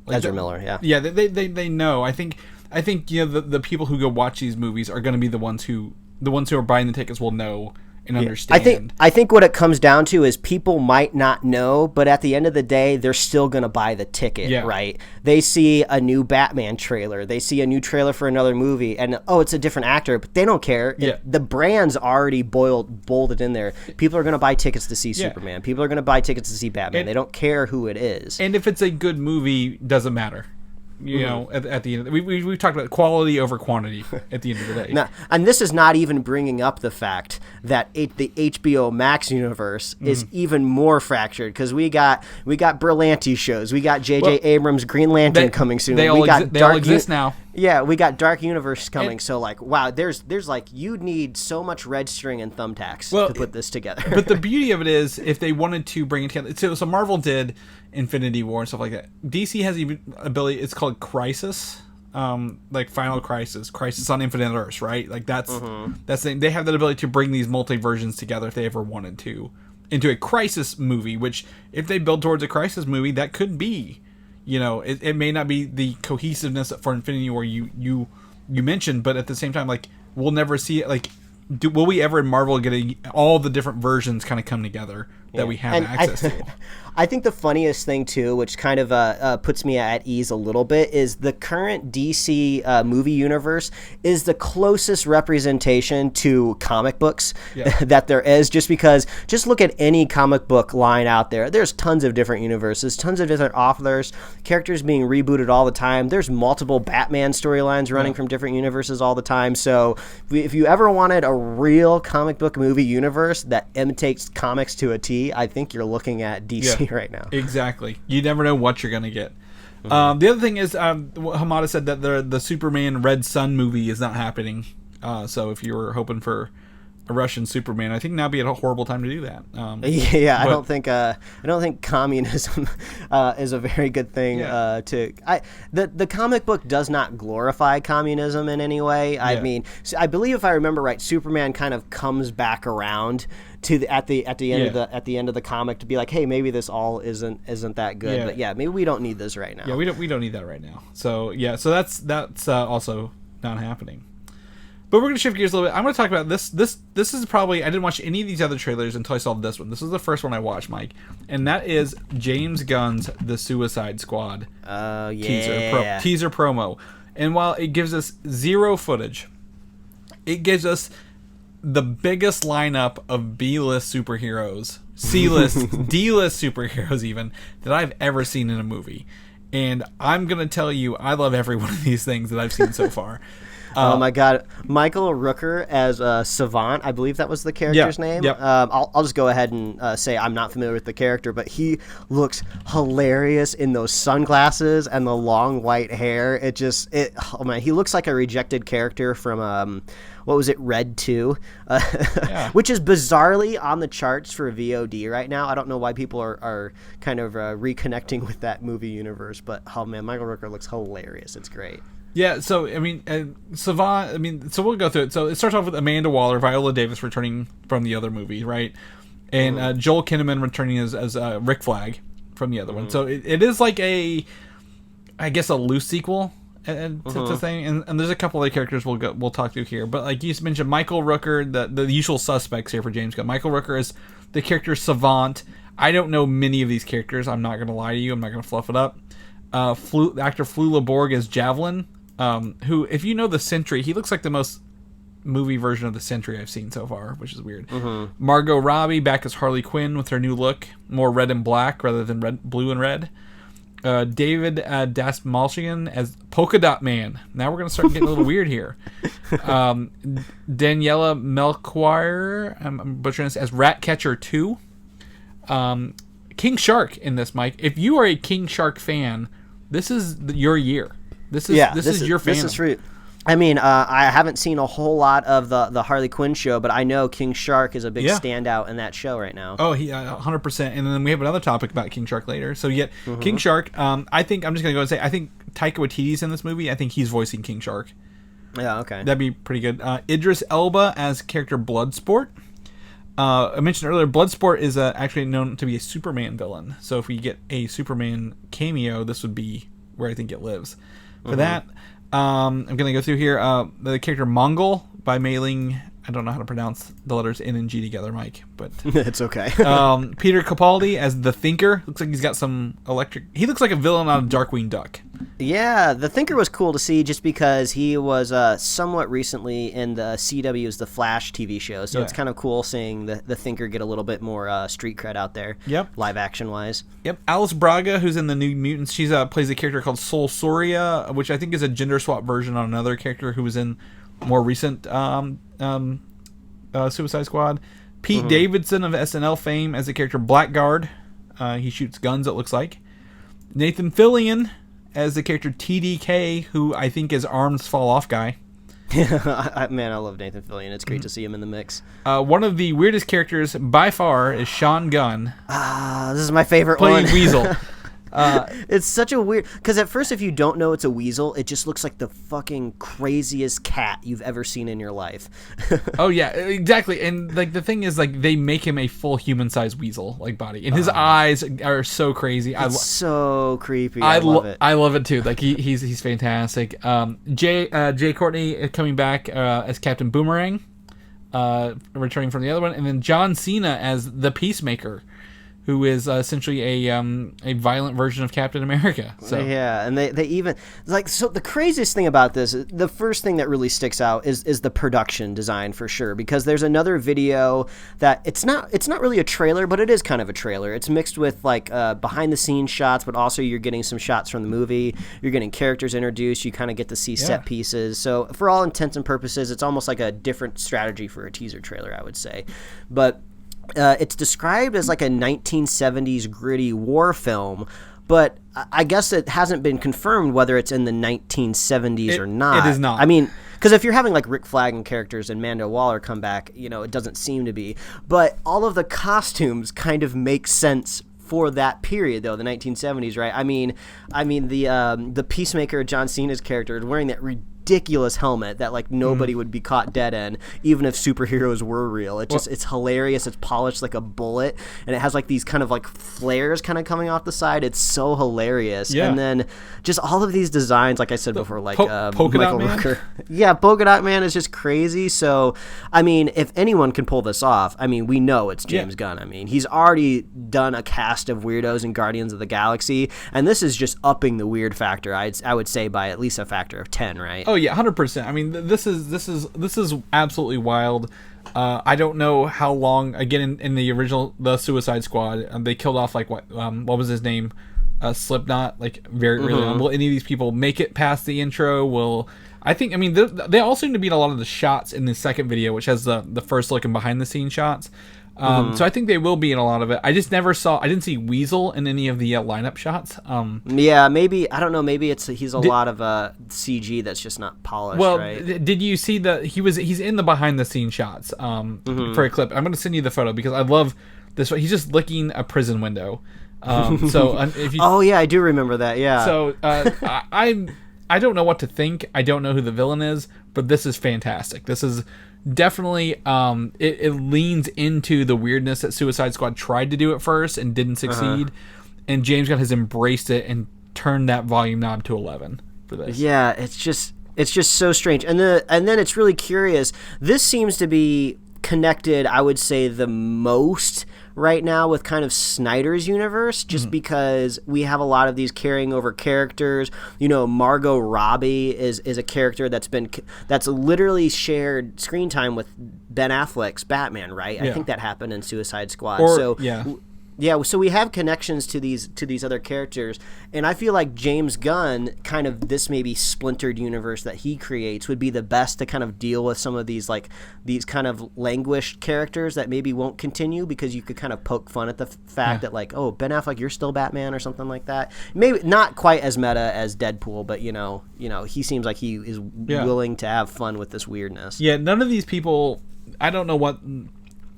Like, Ezra Miller, yeah. Yeah, they know. I think the people who go watch these movies are going to be the ones who are buying the tickets will know and understand. I think what it comes down to is people might not know, but at the end of the day, they're still going to buy the ticket, right? They see a new Batman trailer. They see a new trailer for another movie, and, it's a different actor, but they don't care. Yeah. The brand's already bolded in there. People are going to buy tickets to see Superman. People are going to buy tickets to see Batman. They don't care who it is. And if it's a good movie, doesn't matter. At the end, we've talked about quality over quantity at the end of the day. Now, and this is not even bringing up the fact that the HBO Max universe is even more fractured, because we got Berlanti shows, we got J.J. Abrams' Green Lantern coming soon. They all exist now. Yeah, we got Dark Universe coming. So wow, there's like, you'd need so much red string and thumbtacks to put this together. But the beauty of it is, if they wanted to bring it together, so Marvel did Infinity War and stuff like that. DC has the ability. It's called Crisis, like Final Crisis on Infinite Earths, right? Like that's they have that ability to bring these multi-versions together if they ever wanted to into a Crisis movie. Which, if they build towards a Crisis movie, that could be. It may not be the cohesiveness for Infinity War you mentioned, but at the same time, like, we'll never see it. Like, will we ever in Marvel get all the different versions kind of come together that we have access to? I think the funniest thing, too, which kind of puts me at ease a little bit, is the current DC movie universe is the closest representation to comic books that there is, just because, just look at any comic book line out there. There's tons of different universes, tons of different authors, characters being rebooted all the time. There's multiple Batman storylines running from different universes all the time. So if you ever wanted a real comic book movie universe that imitates comics to a T, I think you're looking at DC right now. Exactly. You never know what you're going to get. The other thing is, Hamada said that the Superman Red Sun movie is not happening. So if you were hoping for a Russian Superman, I think now would be a horrible time to do that. I don't think communism is a very good thing. The comic book does not glorify communism in any way. I mean, I believe, if I remember right, Superman kind of comes back around to at the end of the comic to be like, hey, maybe this all isn't that good. But maybe we don't need this right now. Yeah, we don't need that right now. So that's also not happening. But we're going to shift gears a little bit. I'm going to talk about this. This is probably, I didn't watch any of these other trailers until I saw this one. This was the first one I watched, Mike. And that is James Gunn's The Suicide Squad teaser promo. And while it gives us zero footage, it gives us the biggest lineup of B-list superheroes, C-list, D-list superheroes even, that I've ever seen in a movie. And I'm going to tell you, I love every one of these things that I've seen so far. Oh my God, Michael Rooker as Savant, I believe that was the character's name. Yep. I'll just go ahead and say I'm not familiar with the character, but he looks hilarious in those sunglasses and the long white hair. Oh man, he looks like a rejected character from what was it, Red 2, which is bizarrely on the charts for VOD right now. I don't know why people are kind of reconnecting with that movie universe, but oh man, Michael Rooker looks hilarious. It's great. Yeah, so, I mean, Savant, so we'll go through it. So it starts off with Amanda Waller, Viola Davis returning from the other movie, right? And Joel Kinnaman returning as Rick Flag from the other one. So it is like I guess a loose sequel to the thing. And there's a couple other characters we'll talk through here. But like you mentioned, Michael Rooker, the usual suspects here for James Gunn. Michael Rooker is the character Savant. I don't know many of these characters. I'm not going to lie to you. I'm not going to fluff it up. Actor Flula Borg as Javelin. Who, if you know the Sentry, he looks like the most movie version of the Sentry I've seen so far, which is weird. Margot Robbie back as Harley Quinn with her new look, more red and black rather than blue and red. David Dastmalchian as Polka Dot Man. Now we're going to start getting a little weird here. Daniela Melchior, I'm butchering this, as Ratcatcher 2. King Shark in this, Mike. If you are a King Shark fan, this is your year. This is your fandom. This is true. I mean, I haven't seen a whole lot of the Harley Quinn show, but I know King Shark is a big standout in that show right now. Oh, he 100%. And then we have another topic about King Shark later. So King Shark. I think I'm just gonna go and say I think Taika Waititi's in this movie. I think he's voicing King Shark. Yeah, okay. That'd be pretty good. Idris Elba as character Bloodsport. I mentioned earlier, Bloodsport is actually known to be a Superman villain. So if we get a Superman cameo, this would be where I think it lives. For that, I'm going to go through here. The character Mongol by mailing, I don't know how to pronounce the letters N and G together, Mike, but it's okay. Peter Capaldi as the Thinker. Looks like he's got some electric. He looks like a villain on Darkwing Duck. Yeah, the Thinker was cool to see just because he was somewhat recently in the CW's The Flash TV show, so it's kind of cool seeing the Thinker get a little bit more street cred out there. Yep. Live action wise. Yep. Alice Braga, who's in the New Mutants, she plays a character called Sol Soria, which I think is a gender swap version on another character who was in more recent Suicide Squad. Pete Davidson of SNL fame as the character Blackguard. He shoots guns, it looks like. Nathan Fillion as the character TDK, who I think is Arms Fall Off guy. Man, I love Nathan Fillion. It's great to see him in the mix. One of the weirdest characters by far is Sean Gunn. This is my favorite one. Playing Weasel. It's such a weird, because at first if you don't know it's a weasel, it just looks like the fucking craziest cat you've ever seen in your life. Oh yeah, exactly. And like the thing is, like they make him a full human-sized weasel like body, and his eyes are so crazy. It's so creepy. I love it. I love it too. Like he's fantastic. Jay Courtney coming back as Captain Boomerang, returning from the other one, and then John Cena as the Peacemaker, who is essentially a violent version of Captain America. So yeah, and they even so the craziest thing about this, the first thing that really sticks out is the production design for sure, because there's another video that it's not really a trailer, but it is kind of a trailer. It's mixed with like behind the scenes shots, but also you're getting some shots from the movie. You're getting characters introduced. You kind of get to see set pieces. So for all intents and purposes, it's almost like a different strategy for a teaser trailer, I would say. But it's described as like a 1970s gritty war film, but I guess it hasn't been confirmed whether it's in the 1970s or not. It is not. I mean, because if you're having like Rick Flag and characters and Amanda Waller come back, it doesn't seem to be. But all of the costumes kind of make sense for that period, though, the 1970s, right? I mean the Peacemaker, John Cena's character, is wearing that ridiculous helmet that like nobody would be caught dead in, even if superheroes were real. It's hilarious. It's polished like a bullet, and it has like these kind of like flares kind of coming off the side. It's so hilarious. And then just all of these designs, like I said before, like Polka Dot Man? Rooker. Yeah, Polka Dot Man is just crazy. So I mean, if anyone can pull this off, I mean, we know it's James Gunn. I mean, he's already done a cast of weirdos in Guardians of the Galaxy, and this is just upping the weird factor. I would say by at least a factor of 10, right? Oh yeah, 100%. I mean, this is absolutely wild. I don't know how long. Again, in the original The Suicide Squad, they killed off like what was his name? Slipknot. Like very really. Will any of these people make it past the intro? I think, I mean, they all seem to be in a lot of the shots in the second video, which has the first look and behind the scenes shots. So I think they will be in a lot of it. I didn't see Weasel in any of the lineup shots. Yeah, maybe, I don't know, maybe he's a lot of CG that's just not polished, well, right? did you see he's in the behind the scenes shots for a clip? I'm going to send you the photo because I love this one. He's just licking a prison window. If you, oh yeah, I do remember that. Yeah. So I don't know what to think. I don't know who the villain is, but this is fantastic. This is definitely it leans into the weirdness that Suicide Squad tried to do at first and didn't succeed, and James Gunn has embraced it and turned that volume knob to 11 for this. Yeah, it's just so strange, and then it's really curious. This seems to be connected, I would say, the most right now with kind of Snyder's universe, just because we have a lot of these carrying over characters. You know, Margot Robbie is a character that's literally shared screen time with Ben Affleck's Batman, right? Yeah. I think that happened in Suicide Squad. So we have connections to these other characters, and I feel like James Gunn, kind of this maybe splintered universe that he creates, would be the best to kind of deal with some of these kind of languished characters that maybe won't continue, because you could kind of poke fun at the fact that like, oh, Ben Affleck, you're still Batman or something like that. Maybe not quite as meta as Deadpool, but you know, he seems like he is willing to have fun with this weirdness. Yeah, none of these people, I don't know what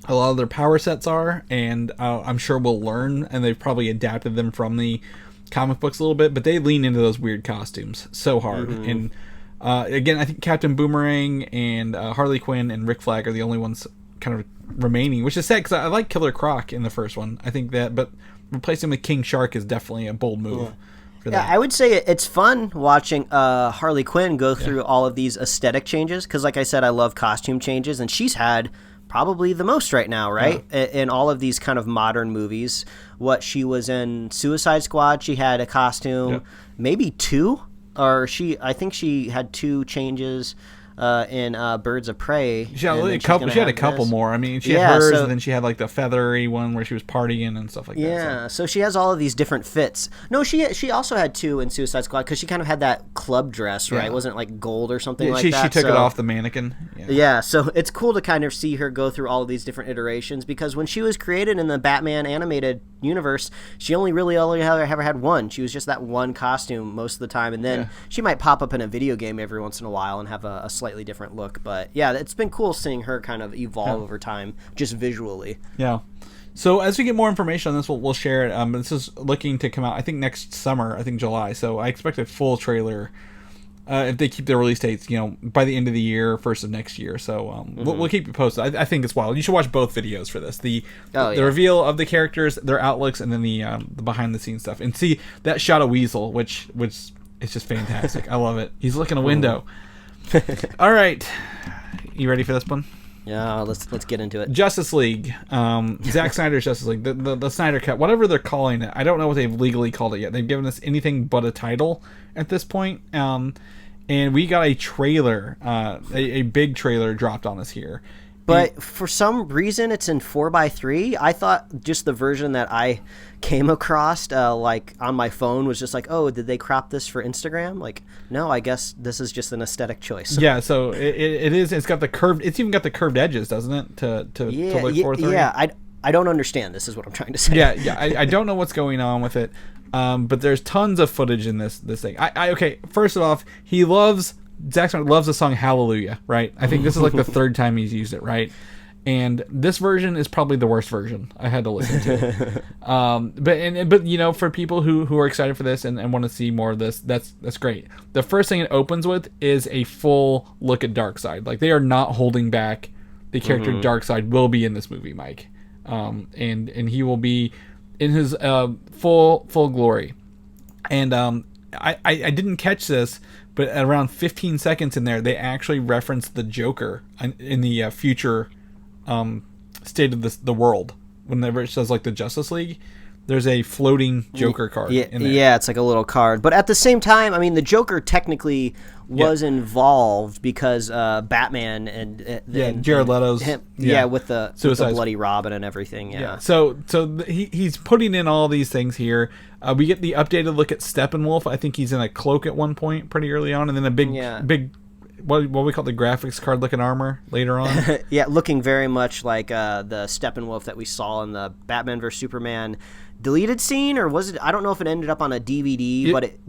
a lot of their power sets are, and I'm sure we'll learn, and they've probably adapted them from the comic books a little bit, but they lean into those weird costumes so hard. And again, I think Captain Boomerang and Harley Quinn and Rick Flag are the only ones kind of remaining, which is sad because I like Killer Croc in the first one. I think that, but replacing him with King Shark is definitely a bold move. Yeah, I would say it's fun watching Harley Quinn go through all of these aesthetic changes, because like I said, I love costume changes, and she's had probably the most right now, right? In all of these kind of modern movies. What she was in Suicide Squad, she had a costume, maybe two, or I think she had two changes in Birds of Prey. She had a couple more. I mean, she had hers, and then she had like the feathery one where she was partying and stuff like that. Yeah, so she has all of these different fits. No, she also had two in Suicide Squad, because she kind of had that club dress, right? It wasn't like gold or something like that. She took it off the mannequin. Yeah, so it's cool to kind of see her go through all of these different iterations, because when she was created in the Batman animated universe, she only ever had one. She was just that one costume most of the time, and then she might pop up in a video game every once in a while and have a slightly different look. But yeah, it's been cool seeing her kind of evolve over time, just visually. Yeah. So as we get more information on this, we'll share it. This is looking to come out, I think, next summer, I think July. So I expect a full trailer if they keep their release dates, by the end of the year, first of next year. So we'll keep you posted. I think it's wild. You should watch both videos for this. The reveal of the characters, their outlooks, and then the behind the scenes stuff. And see that shot of Weasel, which is just fantastic. I love it. He's looking a window. All right, you ready for this one? Yeah, let's get into it. Justice League, Zack Snyder's Justice League, the Snyder Cut, whatever they're calling it. I don't know what they've legally called it yet. They've given us anything but a title at this point. And we got a trailer, a big trailer dropped on us here. But for some reason, it's in 4:3. I thought just the version that I came across, like on my phone, was just like, oh, did they crop this for Instagram? Like, no, I guess this is just an aesthetic choice. Yeah, so it is. It's got the curved. It's even got the curved edges, doesn't it? To look 4:3. Yeah, I don't understand. This is what I'm trying to say. Yeah. I don't know what's going on with it. But there's tons of footage in this thing. Okay. First off, Zack Snyder loves the song Hallelujah, right? I think this is like the third time he's used it, right? And this version is probably the worst version I had to listen to. But for people who are excited for this and want to see more of this, that's great. The first thing it opens with is a full look at Darkseid. Like, they are not holding back. The character Darkseid will be in this movie, Mike, and he will be in his full glory. And I didn't catch this, but at around 15 seconds in there, they actually referenced the Joker in the future state of the world. Whenever it says like the Justice League, there's a floating Joker card in there. Yeah, it's like a little card. But at the same time, I mean, the Joker technically was involved because Batman and Jared Leto's with the Bloody Robin and everything. Yeah. So he's putting in all these things here. We get the updated look at Steppenwolf. I think he's in a cloak at one point pretty early on, and then a big what we call the graphics card looking armor later on. Yeah, looking very much like the Steppenwolf that we saw in the Batman vs Superman deleted scene, or was it? I don't know if it ended up on a DVD, but it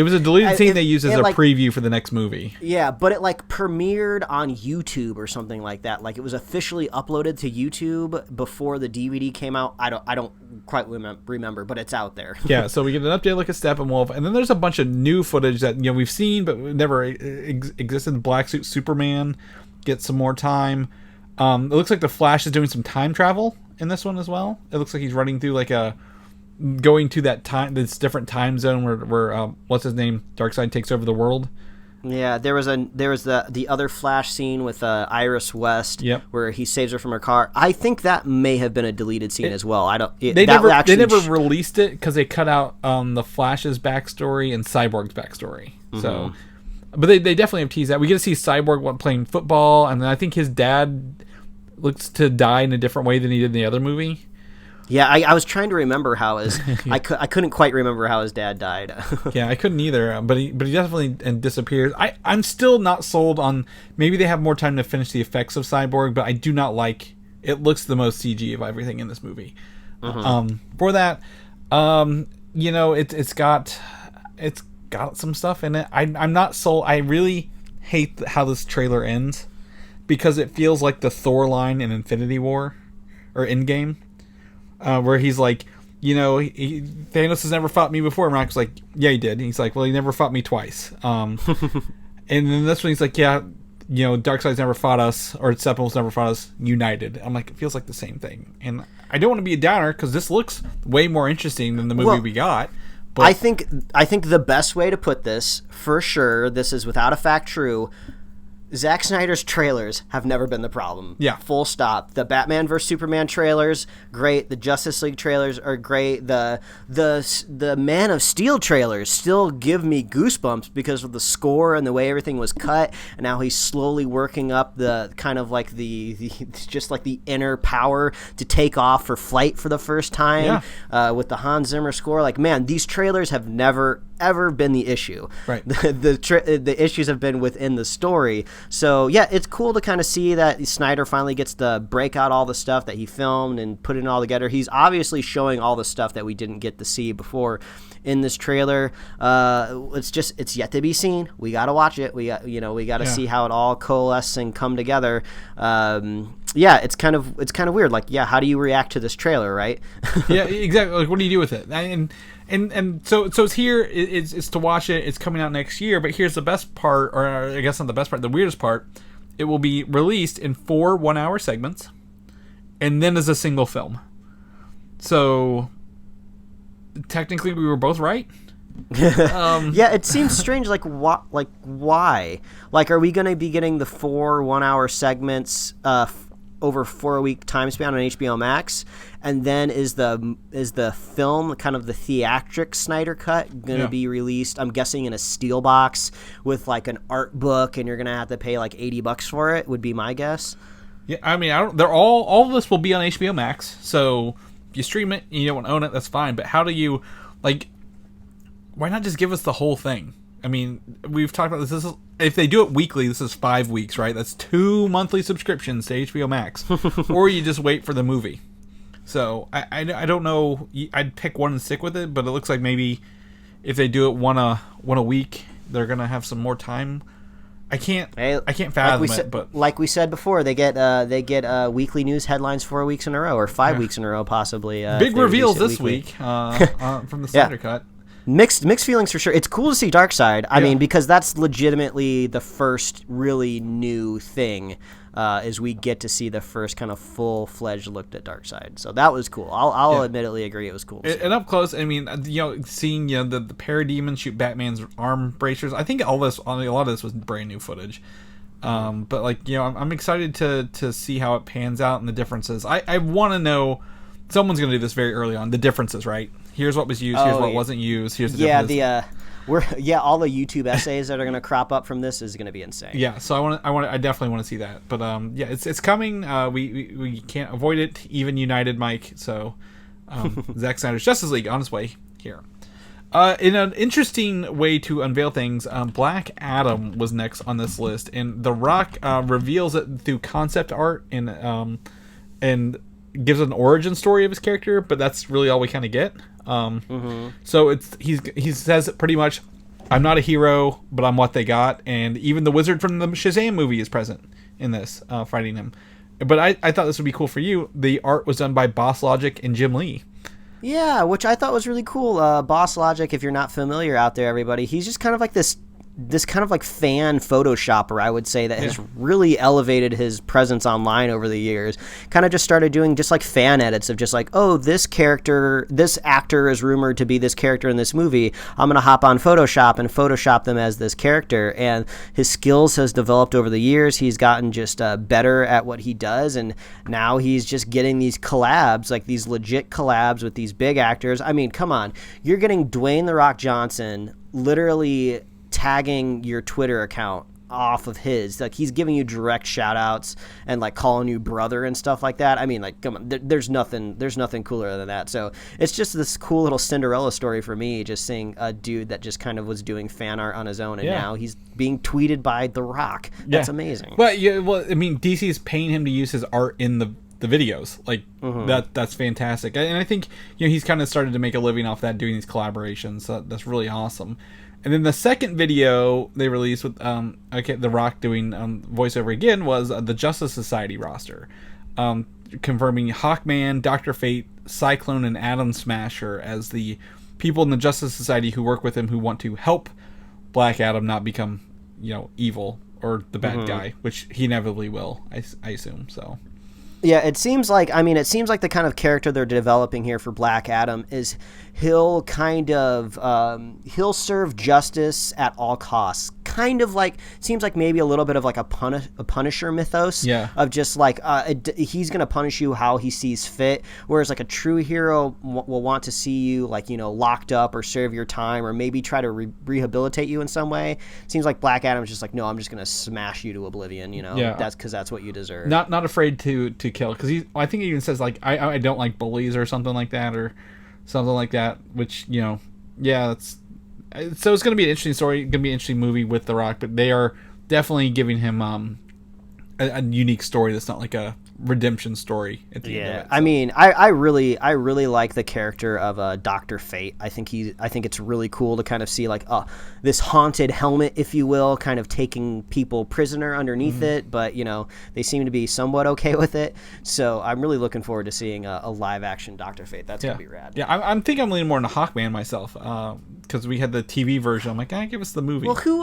was a deleted scene they used as a preview for the next movie. Yeah, but it like premiered on YouTube or something like that. Like it was officially uploaded to YouTube before the DVD came out. I don't quite remember, but it's out there. Yeah, so we get an update look at Steppenwolf, and then there's a bunch of new footage that we've seen but never existed. Black Suit Superman gets some more time. It looks like the Flash is doing some time travel in this one as well. It looks like he's running through going to this different time zone where what's his name, Darkseid takes over the world. Yeah, there was the other Flash scene with Iris West, where he saves her from her car. I think that may have been a deleted scene as well. They never released it because they cut out the Flash's backstory and Cyborg's backstory. Mm-hmm. So, but they definitely have teased that. We get to see Cyborg playing football, and then I think his dad looks to die in a different way than he did in the other movie. Yeah, I was trying to remember how his I couldn't quite remember how his dad died. Yeah, I couldn't either. But he definitely disappears. I'm still not sold on. Maybe they have more time to finish the effects of Cyborg, but I do not like. It looks the most CG of everything in this movie. Mm-hmm. For that, it's got some stuff in it. I'm not sold. I really hate how this trailer ends, because it feels like the Thor line in Infinity War or Endgame. Where he's like, Thanos has never fought me before. And Rock's like, yeah, he did. And he's like, well, he never fought me twice. And then this one, he's like, yeah, Darkseid's never fought us, or Steppenwolf's never fought us united. I'm like, it feels like the same thing. And I don't want to be a downer, because this looks way more interesting than the movie we got. But I think the best way to put this, for sure, this is without a fact true, Zack Snyder's trailers have never been the problem. Yeah. Full stop. The Batman vs Superman trailers, great. The Justice League trailers are great. The Man of Steel trailers still give me goosebumps because of the score and the way everything was cut, and now he's slowly working up the kind of like the just like the inner power to take off for flight for the first time. Yeah. With the Hans Zimmer score. Like, man, these trailers have never ever been the issue. Right. The issues have been within the story. So yeah, it's cool to kind of see that Snyder finally gets to break out all the stuff that he filmed and put it all together. He's obviously showing all the stuff that we didn't get to see before in this trailer. It's yet to be seen. We got to watch it. We got to see how it all coalesces and come together. Yeah, it's kind of weird. Like, yeah, how do you react to this trailer, right? Yeah, exactly. Like, what do you do with it? And so it's here. It's to watch it. It's coming out next year. But here's the best part, or I guess not the best part, the weirdest part. It will be released in 4 1-hour segments, and then as a single film. So technically, we were both right. Yeah, it seems strange. Like, what? Like, why? Like, are we going to be getting the 4 1-hour segments over 4-week time span on HBO Max, and then is the film, kind of the theatric Snyder cut, going to be released, I'm guessing, in a steel box with like an art book, and you're going to have to pay like $80 for it, would be my guess. Yeah, I mean, they're all of this will be on HBO Max, so if you stream it and you don't want to own it, that's fine. But how do you, like, why not just give us the whole thing? I mean, we've talked about this. If they do it weekly, this is 5 weeks, right? That's 2 monthly subscriptions to HBO Max. Or you just wait for the movie. So, I don't know. I'd pick one and stick with it, but it looks like maybe if they do it one a week, they're going to have some more time. I can't fathom it. But like we said before, they get weekly news headlines 4 weeks in a row, or 5 weeks in a row, possibly. Big reveals this week from the Snyder Cut. Mixed feelings for sure. It's cool to see Darkseid. I mean, because that's legitimately the first really new thing, is we get to see the first kind of full-fledged look at Darkseid. So that was cool. I'll admittedly agree it was cool. And up close, I mean, seeing the parademon shoot Batman's arm bracers. I think a lot of this was brand new footage. But like, I'm excited to see how it pans out and the differences. I want to know. Someone's going to do this very early on. The differences, right? Here's what was used. Here's what wasn't used. Here's the differences. All the YouTube essays that are going to crop up from this is going to be insane. Yeah, so I definitely want to see that. But it's coming. We can't avoid it. Even United, Mike. So Zack Snyder's Justice League on its way here. In an interesting way to unveil things, Black Adam was next on this list, and The Rock reveals it through concept art and gives an origin story of his character, but that's really all we kind of get. So he says pretty much, I'm not a hero, but I'm what they got, and even the wizard from the Shazam movie is present in this, fighting him. But I thought this would be cool for you. The art was done by Boss Logic and Jim Lee. Yeah, which I thought was really cool. Boss Logic, if you're not familiar out there, everybody, he's just kind of like this kind of like fan photoshopper, I would say, that has really elevated his presence online over the years. Kind of just started doing just like fan edits of just like, oh, this actor is rumored to be this character in this movie. I'm going to hop on Photoshop and Photoshop them as this character. And his skills has developed over the years. He's gotten just better at what he does. And now he's just getting these collabs, like these legit collabs with these big actors. I mean, come on. You're getting Dwayne "The Rock" Johnson literally tagging your Twitter account off of his. Like, he's giving you direct shout outs and like calling you brother and stuff like that. I mean, like, come on, there's nothing cooler than that. So it's just this cool little Cinderella story for me, just seeing a dude that just kind of was doing fan art on his own, and now he's being tweeted by The Rock. That's amazing. Well, I mean, DC is paying him to use his art in the videos, like that's fantastic. And I think he's kind of started to make a living off that, doing these collaborations. So that's really awesome. And then the second video they released with The Rock doing voiceover again was the Justice Society roster, confirming Hawkman, Dr. Fate, Cyclone, and Atom Smasher as the people in the Justice Society who work with him, who want to help Black Adam not become evil or the bad guy, which he inevitably will, I assume. So yeah, it seems like the kind of character they're developing here for Black Adam is he'll kind of he'll serve justice at all costs. Kind of like, seems like maybe a little bit of like a Punisher mythos, of just like he's gonna punish you how he sees fit, whereas like a true hero will want to see you like locked up or serve your time or maybe try to rehabilitate you in some way. Seems like Black Adam's just like, no, I'm just gonna smash you to oblivion. That's because that's what you deserve. Not afraid to kill, because I think he even says like I don't like bullies or something like that, which that's. So it's going to be an interesting story, going to be an interesting movie with The Rock, but they are definitely giving him a unique story that's not like a redemption story at the end of it. So. I mean, I really like the character of Dr. Fate. I think it's really cool to kind of see like this haunted helmet, if you will, kind of taking people prisoner underneath it, but they seem to be somewhat okay with it. So I'm really looking forward to seeing a live action Dr. Fate. That's gonna be rad. Yeah, I'm leaning more into Hawkman myself, because we had the TV version. I'm like, give us the movie. Well, who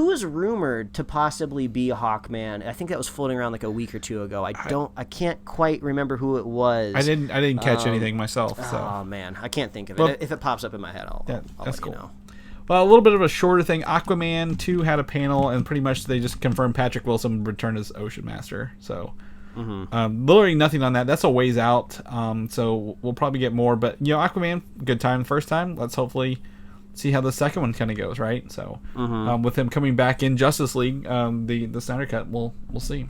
was rumored to possibly be Hawkman? I think that was floating around like a week or two ago. I can't quite remember who it was. I didn't catch anything myself. So. Oh man, I can't think of it. If it pops up in my head, I'll let cool. you know. Well, a little bit of a shorter thing. Aquaman 2 had a panel, and pretty much they just confirmed Patrick Wilson returned as Ocean Master. So, literally nothing on that. That's a ways out. So we'll probably get more. But Aquaman, good time the first time. Let's hopefully see how the second one kind of goes, right? So, with him coming back in Justice League, the Snyder Cut, we'll see.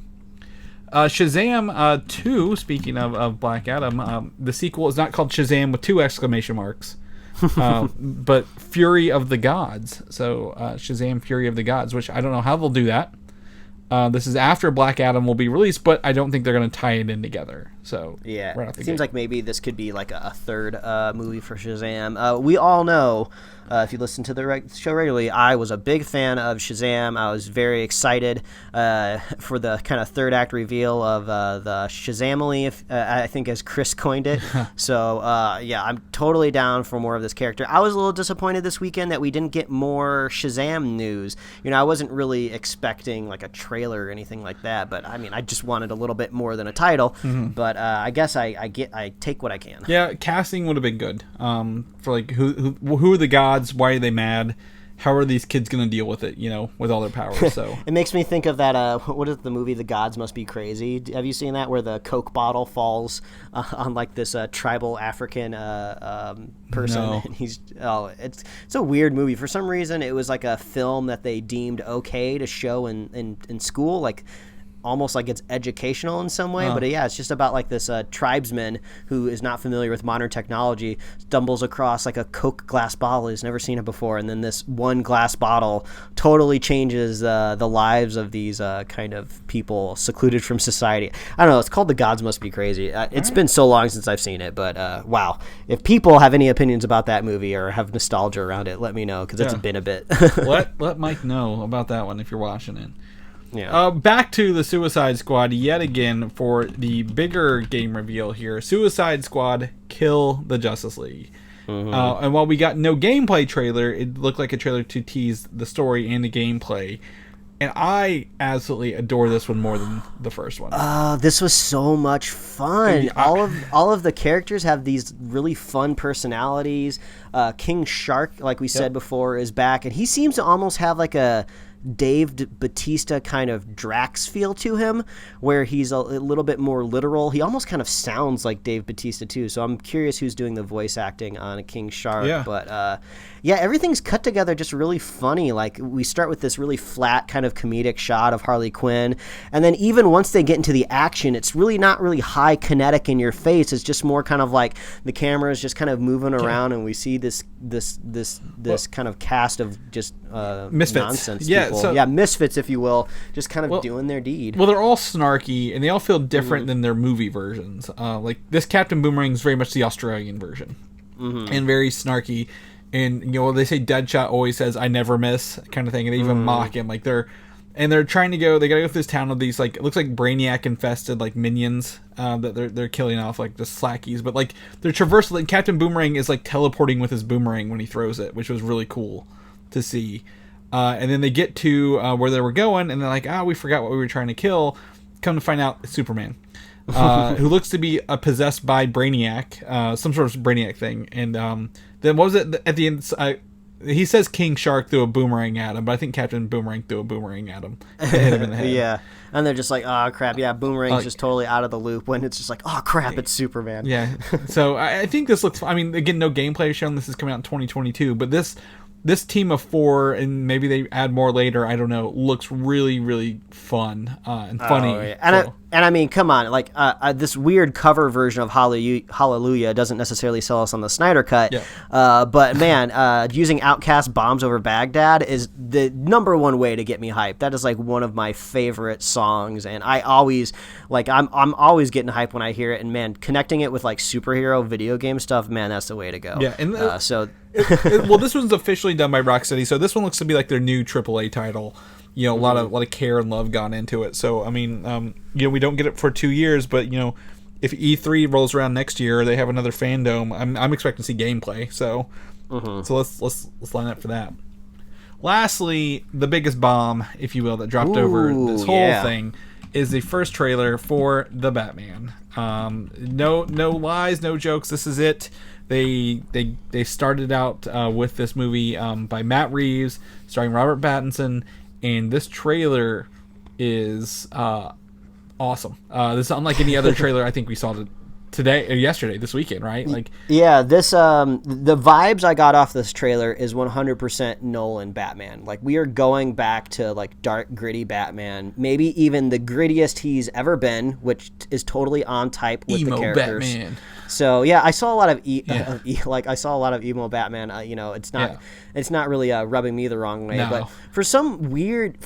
Shazam 2, speaking of Black Adam, the sequel is not called Shazam with 2 exclamation marks, but Fury of the Gods. So Shazam Fury of the Gods, which I don't know how they'll do that. This is after Black Adam will be released, but I don't think they're going to tie it in together. So yeah, it seems like maybe this could be like a third movie for Shazam. We all know, if you listen to the show regularly, I was a big fan of Shazam. I was very excited for the kind of third act reveal of the Shazamily, I think as Chris coined it. So I'm totally down for more of this character. I was a little disappointed this weekend that we didn't get more Shazam news. I wasn't really expecting like a trailer or anything like that, but I mean, I just wanted a little bit more than a title. But I guess I take what I can. Yeah, casting would have been good. For like who are the gods? Why are they mad? How are these kids going to deal with it? With all their powers. So it makes me think of that. What is the movie? The Gods Must Be Crazy. Have you seen that, where the Coke bottle falls on like this tribal African person? No. And it's a weird movie. For some reason, it was like a film that they deemed okay to show in school. Like, almost like it's educational in some way, but yeah, it's just about like this tribesman who is not familiar with modern technology stumbles across like a Coke glass bottle he's never seen it before, and then this one glass bottle totally changes the lives of these kind of people secluded from society. I don't know, it's called The Gods Must Be Crazy. It's been so long since I've seen it, but wow, if people have any opinions about that movie or have nostalgia around it, let me know, because it's been a bit. let Mike know about that one if you're watching it. Yeah. Back to the Suicide Squad yet again for the bigger game reveal here. Suicide Squad Kill the Justice League. And while we got no gameplay trailer, it looked like a trailer to tease the story and the gameplay. And I absolutely adore this one more than the first one. This was so much fun. All of the characters have these really fun personalities. King Shark, like we said before, is back, and he seems to almost have like a Dave Bautista kind of Drax feel to him, where he's a little bit more literal. He almost kind of sounds like Dave Bautista too, so I'm curious who's doing the voice acting on King Shark. But yeah, everything's cut together just really funny. Like, we start with this really flat kind of comedic shot of Harley Quinn, and then even once they get into the action, it's really not really high kinetic in your face. It's just more kind of like the camera is just kind of moving around, and we see this kind of cast of just misfits. Nonsense people. Misfits, if you will, just kind of doing their deed. Well, they're all snarky, and they all feel different than their movie versions. Like, this Captain Boomerang is very much the Australian version, and very snarky. And, you know, they say Deadshot always says, "I never miss," kind of thing, and they even mock him. Like, they're trying to go, they gotta go through this town with these, like, it looks like Brainiac infested, like, minions, that they're killing off, like, just slackies. But, like, they're traversal, and Captain Boomerang is, like, teleporting with his boomerang when he throws it, which was really cool to see. And then they get to where they were going, and they're like, we forgot what we were trying to kill. Come to find out, it's Superman, who looks to be possessed by Brainiac, some sort of Brainiac thing. And then what was it at the end? He says King Shark threw a boomerang at him, but I think Captain Boomerang threw a boomerang at him and hit him in the head. Yeah, and they're just like, oh, crap, yeah, Boomerang's just totally out of the loop, when it's just like, oh, crap, it's Superman. Yeah, so I think this looks, I mean, again, no gameplay shown. This is coming out in 2022, but this team of 4, and maybe they add more later, I don't know, looks really, really fun and funny. Oh, yeah. And I mean, come on, like, this weird cover version of Hallelujah doesn't necessarily sell us on the Snyder Cut. Yeah. But man, using Outkast Bombs Over Baghdad is the number one way to get me hyped. That is like one of my favorite songs, and I always, like, I'm always getting hyped when I hear it. And man, connecting it with like superhero video game stuff, man, that's the way to go. Yeah, and well, this one's officially done by Rocksteady, so this one looks to be like their new AAA title. You know, a lot of care and love gone into it. So I mean, you know, we don't get it for 2 years, but you know, if E3 rolls around next year, or they have another fandom, I'm expecting to see gameplay. So, so let's line up for that. Lastly, the biggest bomb, if you will, that dropped over this whole thing is the first trailer for The Batman. No lies, no jokes. This is it. They started out with this movie by Matt Reeves, starring Robert Pattinson. And this trailer is awesome. This is unlike any other trailer I think we saw today or yesterday, this weekend, right? Like, yeah, this the vibes I got off this trailer is 100% Nolan Batman. Like, we are going back to like dark, gritty Batman, maybe even the grittiest he's ever been, which is totally on type with emo the characters. Batman. So yeah, I saw a lot of I saw a lot of emo Batman. You know, it's not really rubbing me the wrong way. No. But for some weird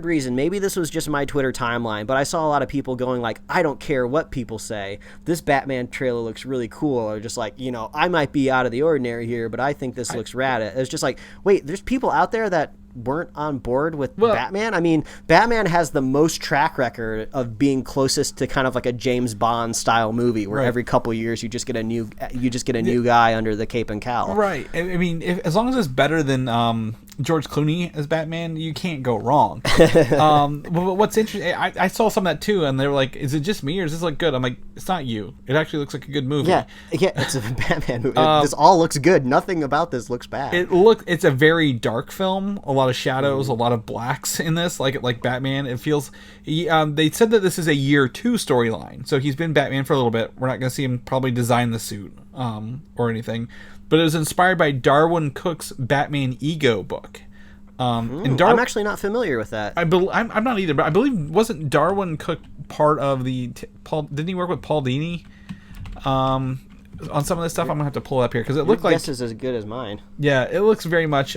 reason, maybe this was just my Twitter timeline, but I saw a lot of people going like, I don't care what people say, this Batman trailer looks really cool, or just like, you know, I might be out of the ordinary here, but I think this looks rad. It's just like, wait, there's people out there that weren't on board with Batman. I mean, Batman has the most track record of being closest to kind of like a James Bond style movie, where every couple years you just get a new guy under the cape and cowl. Right. I mean, as long as it's better than George Clooney as Batman, you can't go wrong. But what's interesting, I saw some of that too, and they were like, "Is it just me, or does this look good?" I'm like, "It's not you. It actually looks like a good movie." Yeah, it's a Batman movie. This all looks good. Nothing about this looks bad. It's a very dark film. A lot of shadows, a lot of blacks in this, like Batman. It feels. They said that this is a year 2 storyline, so he's been Batman for a little bit. We're not going to see him probably design the suit or anything, but it was inspired by Darwin Cook's Batman Ego book. I'm actually not familiar with that. I'm not either, but I believe wasn't Darwin Cook part of the Paul? Didn't he work with Paul Dini on some of this stuff? I'm gonna have to pull it up here because it looked like guess is as good as mine. Yeah, it looks very much.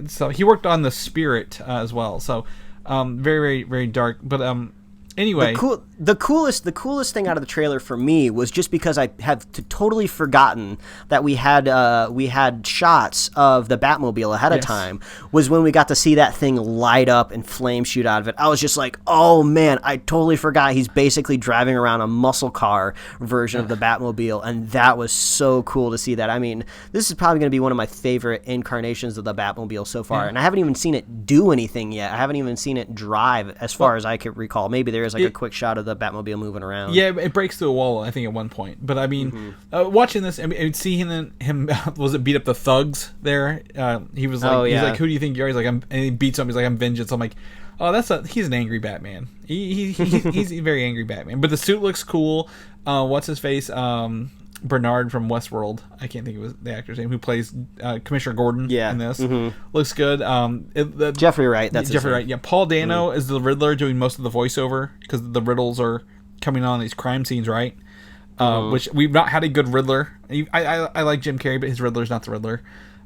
So he worked on The Spirit as well. So very, very, very dark. But anyway, the coolest thing out of the trailer for me was just because I had totally forgotten that we had shots of the Batmobile ahead of time, was when we got to see that thing light up and flames shoot out of it. I was just like, oh man, I totally forgot he's basically driving around a muscle car version of the Batmobile, and that was so cool to see that. I mean, this is probably going to be one of my favorite incarnations of the Batmobile so far, and I haven't even seen it do anything yet. I haven't even seen it drive as far as I could recall. Maybe there is like a quick shot of the Batmobile moving around. Yeah, it breaks through a wall, I think, at one point. But I mean, watching this, I mean, seeing him was it beat up the thugs there? He was like, he's like, who do you think you are? He's like, and he beats him. He's like, I'm vengeance. I'm like, oh, he's an angry Batman. He's a very angry Batman. But the suit looks cool. What's his face? Bernard from Westworld. I can't think of the actor's name who plays Commissioner Gordon in this. Looks good. Jeffrey Wright. That's Jeffrey Wright. Yeah, Paul Dano is the Riddler doing most of the voiceover because the riddles are coming on these crime scenes, right? Which we've not had a good Riddler. I like Jim Carrey, but his Riddler's not the Riddler.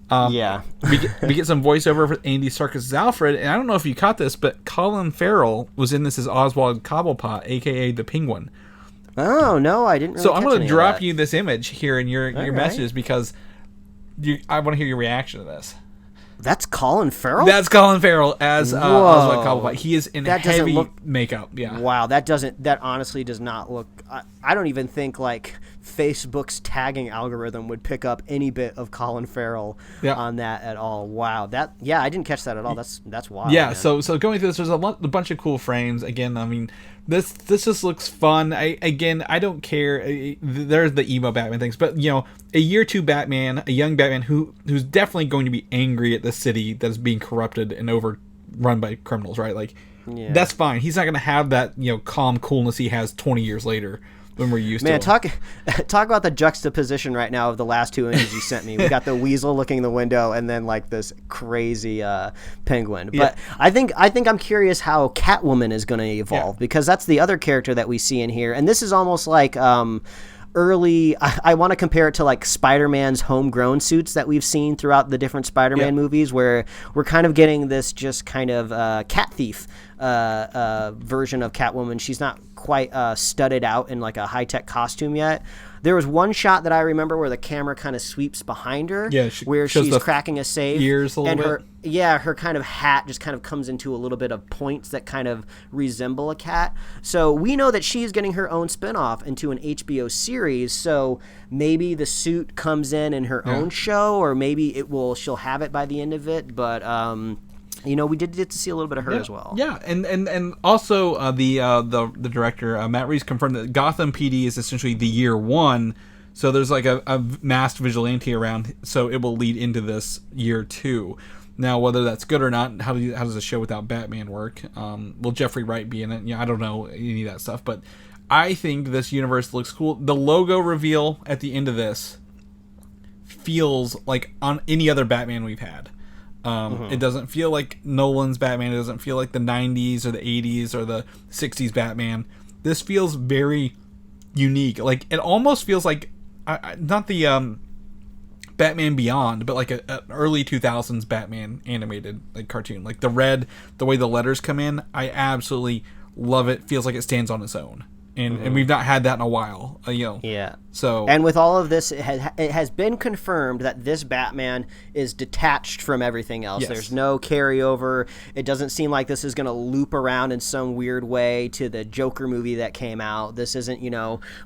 We get some voiceover for Andy Serkis' Alfred, and I don't know if you caught this, but Colin Farrell was in this as Oswald Cobblepot, aka the Penguin. Oh no, I didn't. Really so I'm going to drop you this image here in your messages because I want to hear your reaction to this. That's Colin Farrell? That's Colin Farrell as Oswald Cobblepot. He is in heavy makeup. Yeah. Wow, that honestly does not look. I don't even think like Facebook's tagging algorithm would pick up any bit of Colin Farrell on that at all. Wow, I didn't catch that at all. That's wild. Yeah. Man. So going through this, there's a bunch of cool frames. Again, I mean, this just looks fun. I don't care. There's the emo Batman things, but a year two Batman, a young Batman who's definitely going to be angry at the city that is being corrupted and overrun by criminals, right? Like, that's fine. He's not going to have that calm coolness he has 20 years later when we're used to. Man, talk about the juxtaposition right now of the last two images you sent me. We got the weasel looking in the window, and then like this crazy penguin. But I think I'm curious how Catwoman is going to evolve because that's the other character that we see in here, and this is almost like. Early, I want to compare it to like Spider-Man's homegrown suits that we've seen throughout the different Spider-Man movies, where we're kind of getting this just kind of cat thief version of Catwoman. She's not quite studded out in like a high-tech costume yet. There was one shot that I remember where the camera kind of sweeps behind her, where she's cracking a safe, ears a little bit. Her kind of hat just kind of comes into a little bit of points that kind of resemble a cat. So we know that she's getting her own spinoff into an HBO series. So maybe the suit comes in her own show, or maybe she'll have it by the end of it. But we did get to see a little bit of her as well. Yeah, and also the director Matt Reeves confirmed that Gotham PD is essentially the year one. So there's like a masked vigilante around, so it will lead into this year two. Now, whether that's good or not, how does a show without Batman work? Will Jeffrey Wright be in it? I don't know any of that stuff, but I think this universe looks cool. The logo reveal at the end of this feels like on any other Batman we've had. It doesn't feel like Nolan's Batman. It doesn't feel like the 90s or the 80s or the 60s Batman. This feels very unique. Like, it almost feels like not the Batman Beyond, but like an early 2000s Batman animated like cartoon. Like the way the letters come in, I absolutely love it. Feels like it stands on its own. And we've not had that in a while, Yeah. So, and with all of this, it has been confirmed that this Batman is detached from everything else. Yes. There's no carryover. It doesn't seem like this is going to loop around in some weird way to the Joker movie that came out. This isn't,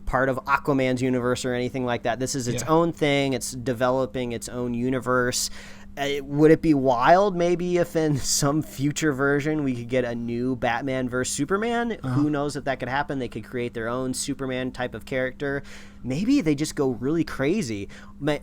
part of Aquaman's universe or anything like that. This is its own thing. It's developing its own universe. Would it be wild maybe if in some future version we could get a new Batman versus Superman? Who knows if that could happen? They could create their own Superman type of character. Maybe they just go really crazy.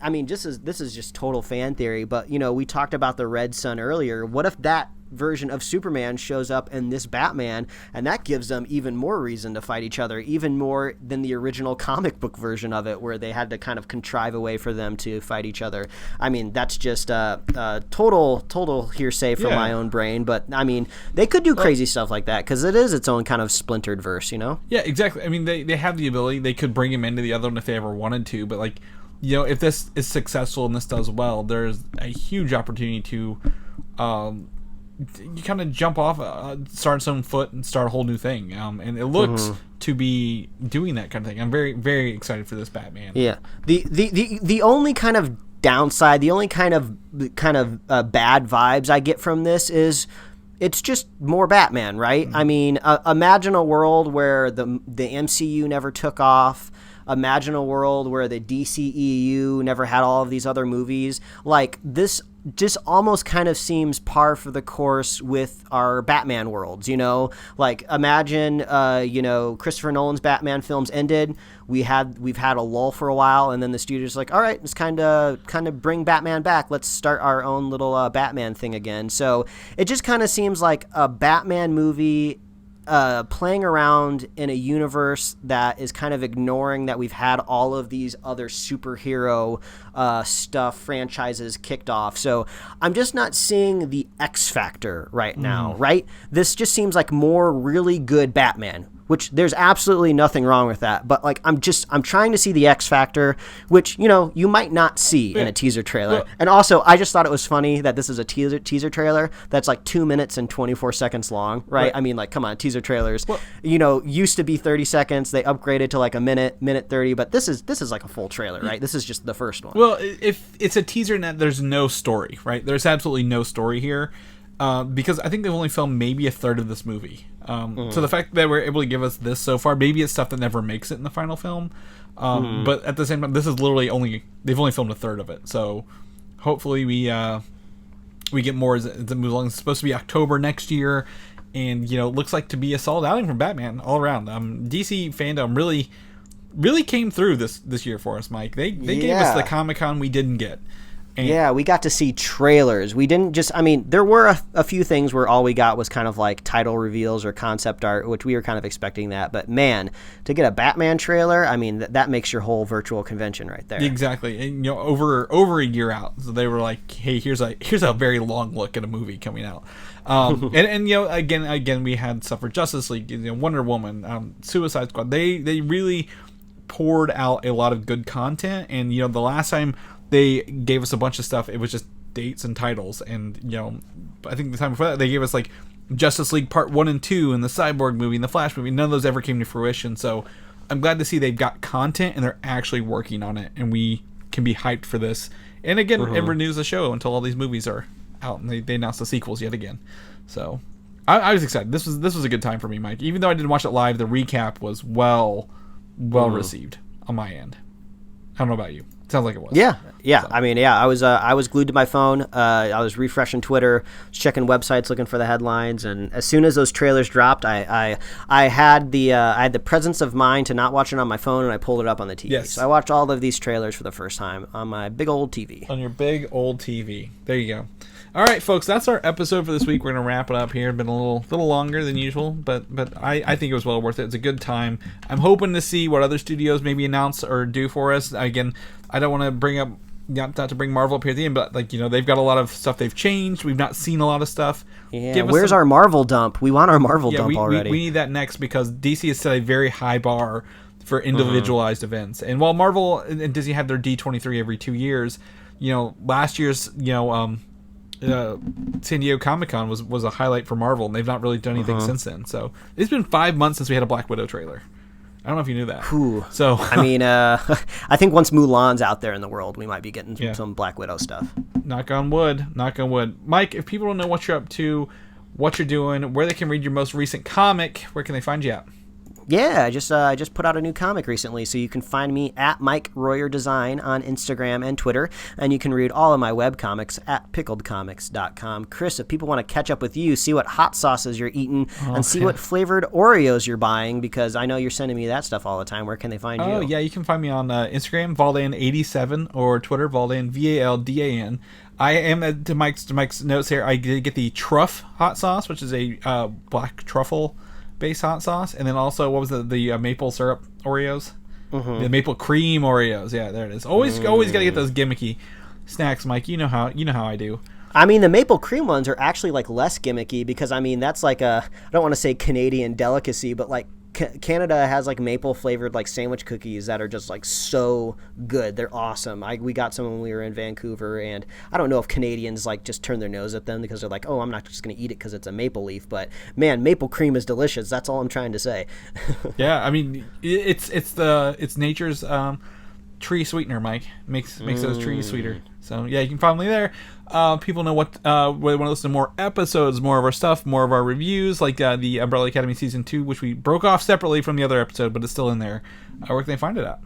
I mean, this is just total fan theory, but we talked about the Red Sun earlier. What if that version of Superman shows up in this Batman, and that gives them even more reason to fight each other, even more than the original comic book version of it, where they had to kind of contrive a way for them to fight each other. I mean, that's just total hearsay from my own brain, but I mean, they could do crazy stuff like that because it is its own kind of splintered verse, you know? Yeah, exactly. I mean, they have the ability. They could bring him into the other one if they ever wanted to, but like, you know, if this is successful and this does well, there's a huge opportunity to you kind of jump off, start its own foot and start a whole new thing. And it looks to be doing that kind of thing. I'm very, very excited for this Batman. Yeah. The only kind of downside, the only kind of bad vibes I get from this is it's just more Batman, right? I mean, imagine a world where the MCU never took off. Imagine a world where the DCEU never had all of these other movies. Like, this just almost kind of seems par for the course with our Batman worlds, you know? Like, imagine, Christopher Nolan's Batman films ended. We've had a lull for a while, and then the studio's like, all right, let's kind of bring Batman back. Let's start our own little Batman thing again. So it just kind of seems like a Batman movie playing around in a universe that is kind of ignoring that we've had all of these other superhero stuff franchises kicked off. So I'm just not seeing the X factor right now, right? This just seems like more really good Batman, which there's absolutely nothing wrong with that. But like, I'm trying to see the X factor, which, you know, you might not see in a teaser trailer. Well, and also, I just thought it was funny that this is a teaser trailer that's like 2 minutes and 24 seconds long, right? I mean, like, come on, teaser trailers, used to be 30 seconds. They upgraded to like a minute 30, but this is like a full trailer, right? This is just the first one. Well, if it's a teaser in that there's no story, right? There's absolutely no story here. Because I think they've only filmed maybe a third of this movie. So the fact that we're able to give us this so far, maybe it's stuff that never makes it in the final film. But at the same time, this is literally they've only filmed a third of it. So hopefully we get more as it moves along. It's supposed to be October next year, and it looks like to be a solid outing from Batman all around. DC Fandome really came through this year for us, Mike. They gave us the Comic-Con we didn't get. And we got to see trailers. We didn't just, there were a few things where all we got was kind of like title reveals or concept art, which we were kind of expecting that. But man, to get a Batman trailer, that makes your whole virtual convention right there. Exactly. And, over a year out. So they were like, hey, here's a very long look at a movie coming out. And again, we had stuff for Justice League, Wonder Woman, Suicide Squad. They really poured out a lot of good content. And, the last time they gave us a bunch of stuff, it was just dates and titles, and I think the time before that they gave us like Justice League Part 1 and 2 and the Cyborg movie and the Flash movie. None of those ever came to fruition, so I'm glad to see they've got content and they're actually working on it, and we can be hyped for this. And again, it renews the show until all these movies are out and they announce the sequels yet again. So I was excited. This was a good time for me, Mike. Even though I didn't watch it live, the recap was well received on my end. I don't know about you. Sounds like it was. Yeah. So. I was glued to my phone. I was refreshing Twitter, checking websites, looking for the headlines, and as soon as those trailers dropped, I had the presence of mind to not watch it on my phone, and I pulled it up on the TV. Yes. So I watched all of these trailers for the first time on my big old TV. On your big old TV. There you go. All right, folks, that's our episode for this week. We're going to wrap it up here. It's been a little longer than usual, but I think it was well worth it. It's a good time. I'm hoping to see what other studios maybe announce or do for us. Again, I don't want to bring up, not to bring Marvel up here at the end, but they've got a lot of stuff they've changed. We've not seen a lot of stuff. Yeah, where's our Marvel dump? We want our Marvel dump already. We need that next, because DC has set a very high bar for individualized events. And while Marvel and Disney have their D23 every 2 years, last year's, San Diego Comic-Con was a highlight for Marvel, and they've not really done anything since then. So it's been 5 months since we had a Black Widow trailer. I don't know if you knew that. Whew. So I think once Mulan's out there in the world, we might be getting some Black Widow stuff. Knock on wood. Mike, if people don't know what you're up to, what you're doing, where they can read your most recent comic, where can they find you at? Yeah, I just put out a new comic recently, so you can find me at Mike Royer Design on Instagram and Twitter, and you can read all of my webcomics at pickledcomics.com. Chris, if people want to catch up with you, see what hot sauces you're eating, and see what flavored Oreos you're buying, because I know you're sending me that stuff all the time, where can they find you? Oh, yeah, you can find me on Instagram, Valdan87, or Twitter, Valdan, Valdan. I am, to Mike's notes here, I did get the Truff hot sauce, which is a black truffle base hot sauce, and then also what was the maple syrup Oreos, the maple cream Oreos. Yeah, there it is. Always gotta get those gimmicky snacks, Mike. You know how I do. I mean, the maple cream ones are actually like less gimmicky, because I mean that's like I don't want to say Canadian delicacy, but like Canada has like maple flavored like sandwich cookies that are just like so good. They're awesome. We got some when we were in Vancouver, and I don't know if Canadians like just turn their nose at them because they're like, oh, I'm not just gonna eat it because it's a maple leaf, but man, maple cream is delicious. That's all I'm trying to say. Yeah, I mean it's nature's tree sweetener, Mike. Makes those trees sweeter. So yeah, you can find me there. People know what want to listen to more episodes, more of our stuff, more of our reviews, like the Umbrella Academy Season 2, which we broke off separately from the other episode, but it's still in there. Where can they find it at?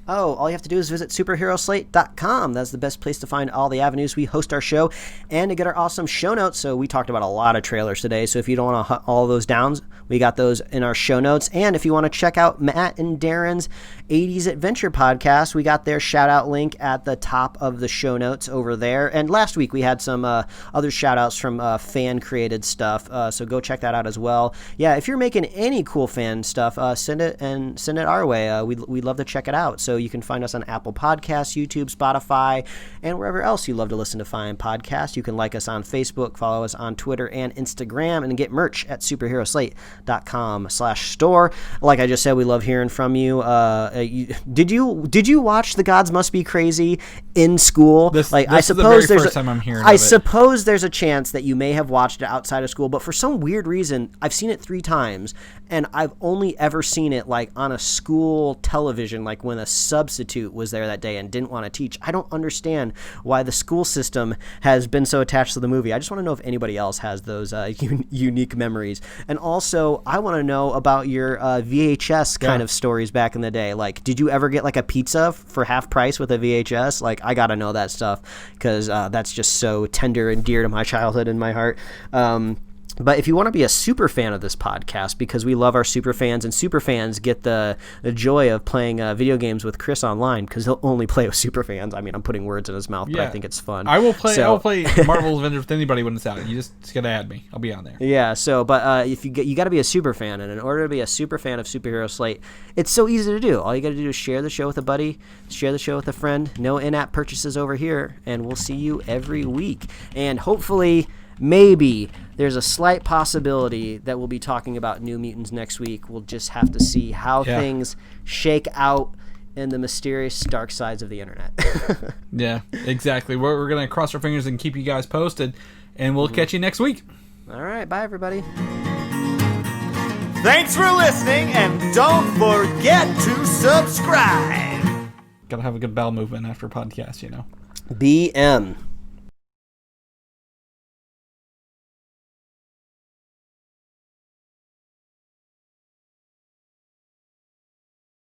Oh, all you have to do is visit superheroslate.com. That's the best place to find all the avenues we host our show and to get our awesome show notes. So we talked about a lot of trailers today. So if you don't want to hunt all those down, we got those in our show notes. And if you want to check out Matt and Darren's 80s Adventure podcast, we got their shout out link at the top of the show notes over there. And last week we had some other shout outs from fan created stuff. So go check that out as well. Yeah, if you're making any cool fan stuff, send it our way. We'd love to check it out. So you can find us on Apple Podcasts, YouTube, Spotify, and wherever else you love to listen to fine podcasts. You can like us on Facebook, follow us on Twitter and Instagram, and get merch at superheroslate.com/store. Like I just said, we love hearing from you. Did you watch The Gods Must Be Crazy in school? This I suppose is the very first time I'm hearing I of it. suppose there's a chance that you may have watched it outside of school, but for some weird reason, I've seen it 3 times, and I've only ever seen it like on a school television, like when a substitute was there that day and didn't want to teach. I don't understand why the school system has been so attached to the movie. I just want to know if anybody else has those unique memories. And also, I want to know about your VHS kind of stories back in the day. Like, did you ever get like a pizza for half price with a VHS? Like, I got to know that stuff because that's just so tender and dear to my childhood and my heart. But if you want to be a super fan of this podcast, because we love our super fans, and super fans get the joy of playing video games with Chris online, because he'll only play with super fans. I mean, I'm putting words in his mouth, but I think it's fun. I will play Marvel's Avengers with anybody when it's out. You just gotta add me. I'll be on there. Yeah. So, but if you got to be a super fan, and in order to be a super fan of Superhero Slate, it's so easy to do. All you got to do is share the show with a buddy, share the show with a friend. No in-app purchases over here, and we'll see you every week. And hopefully, maybe there's a slight possibility that we'll be talking about New Mutants next week. We'll just have to see how things shake out in the mysterious dark sides of the internet. Yeah, exactly. We're going to cross our fingers and keep you guys posted, and we'll catch you next week. All right. Bye, everybody. Thanks for listening, and don't forget to subscribe. Got to have a good bowel movement after a podcast, you know. BM.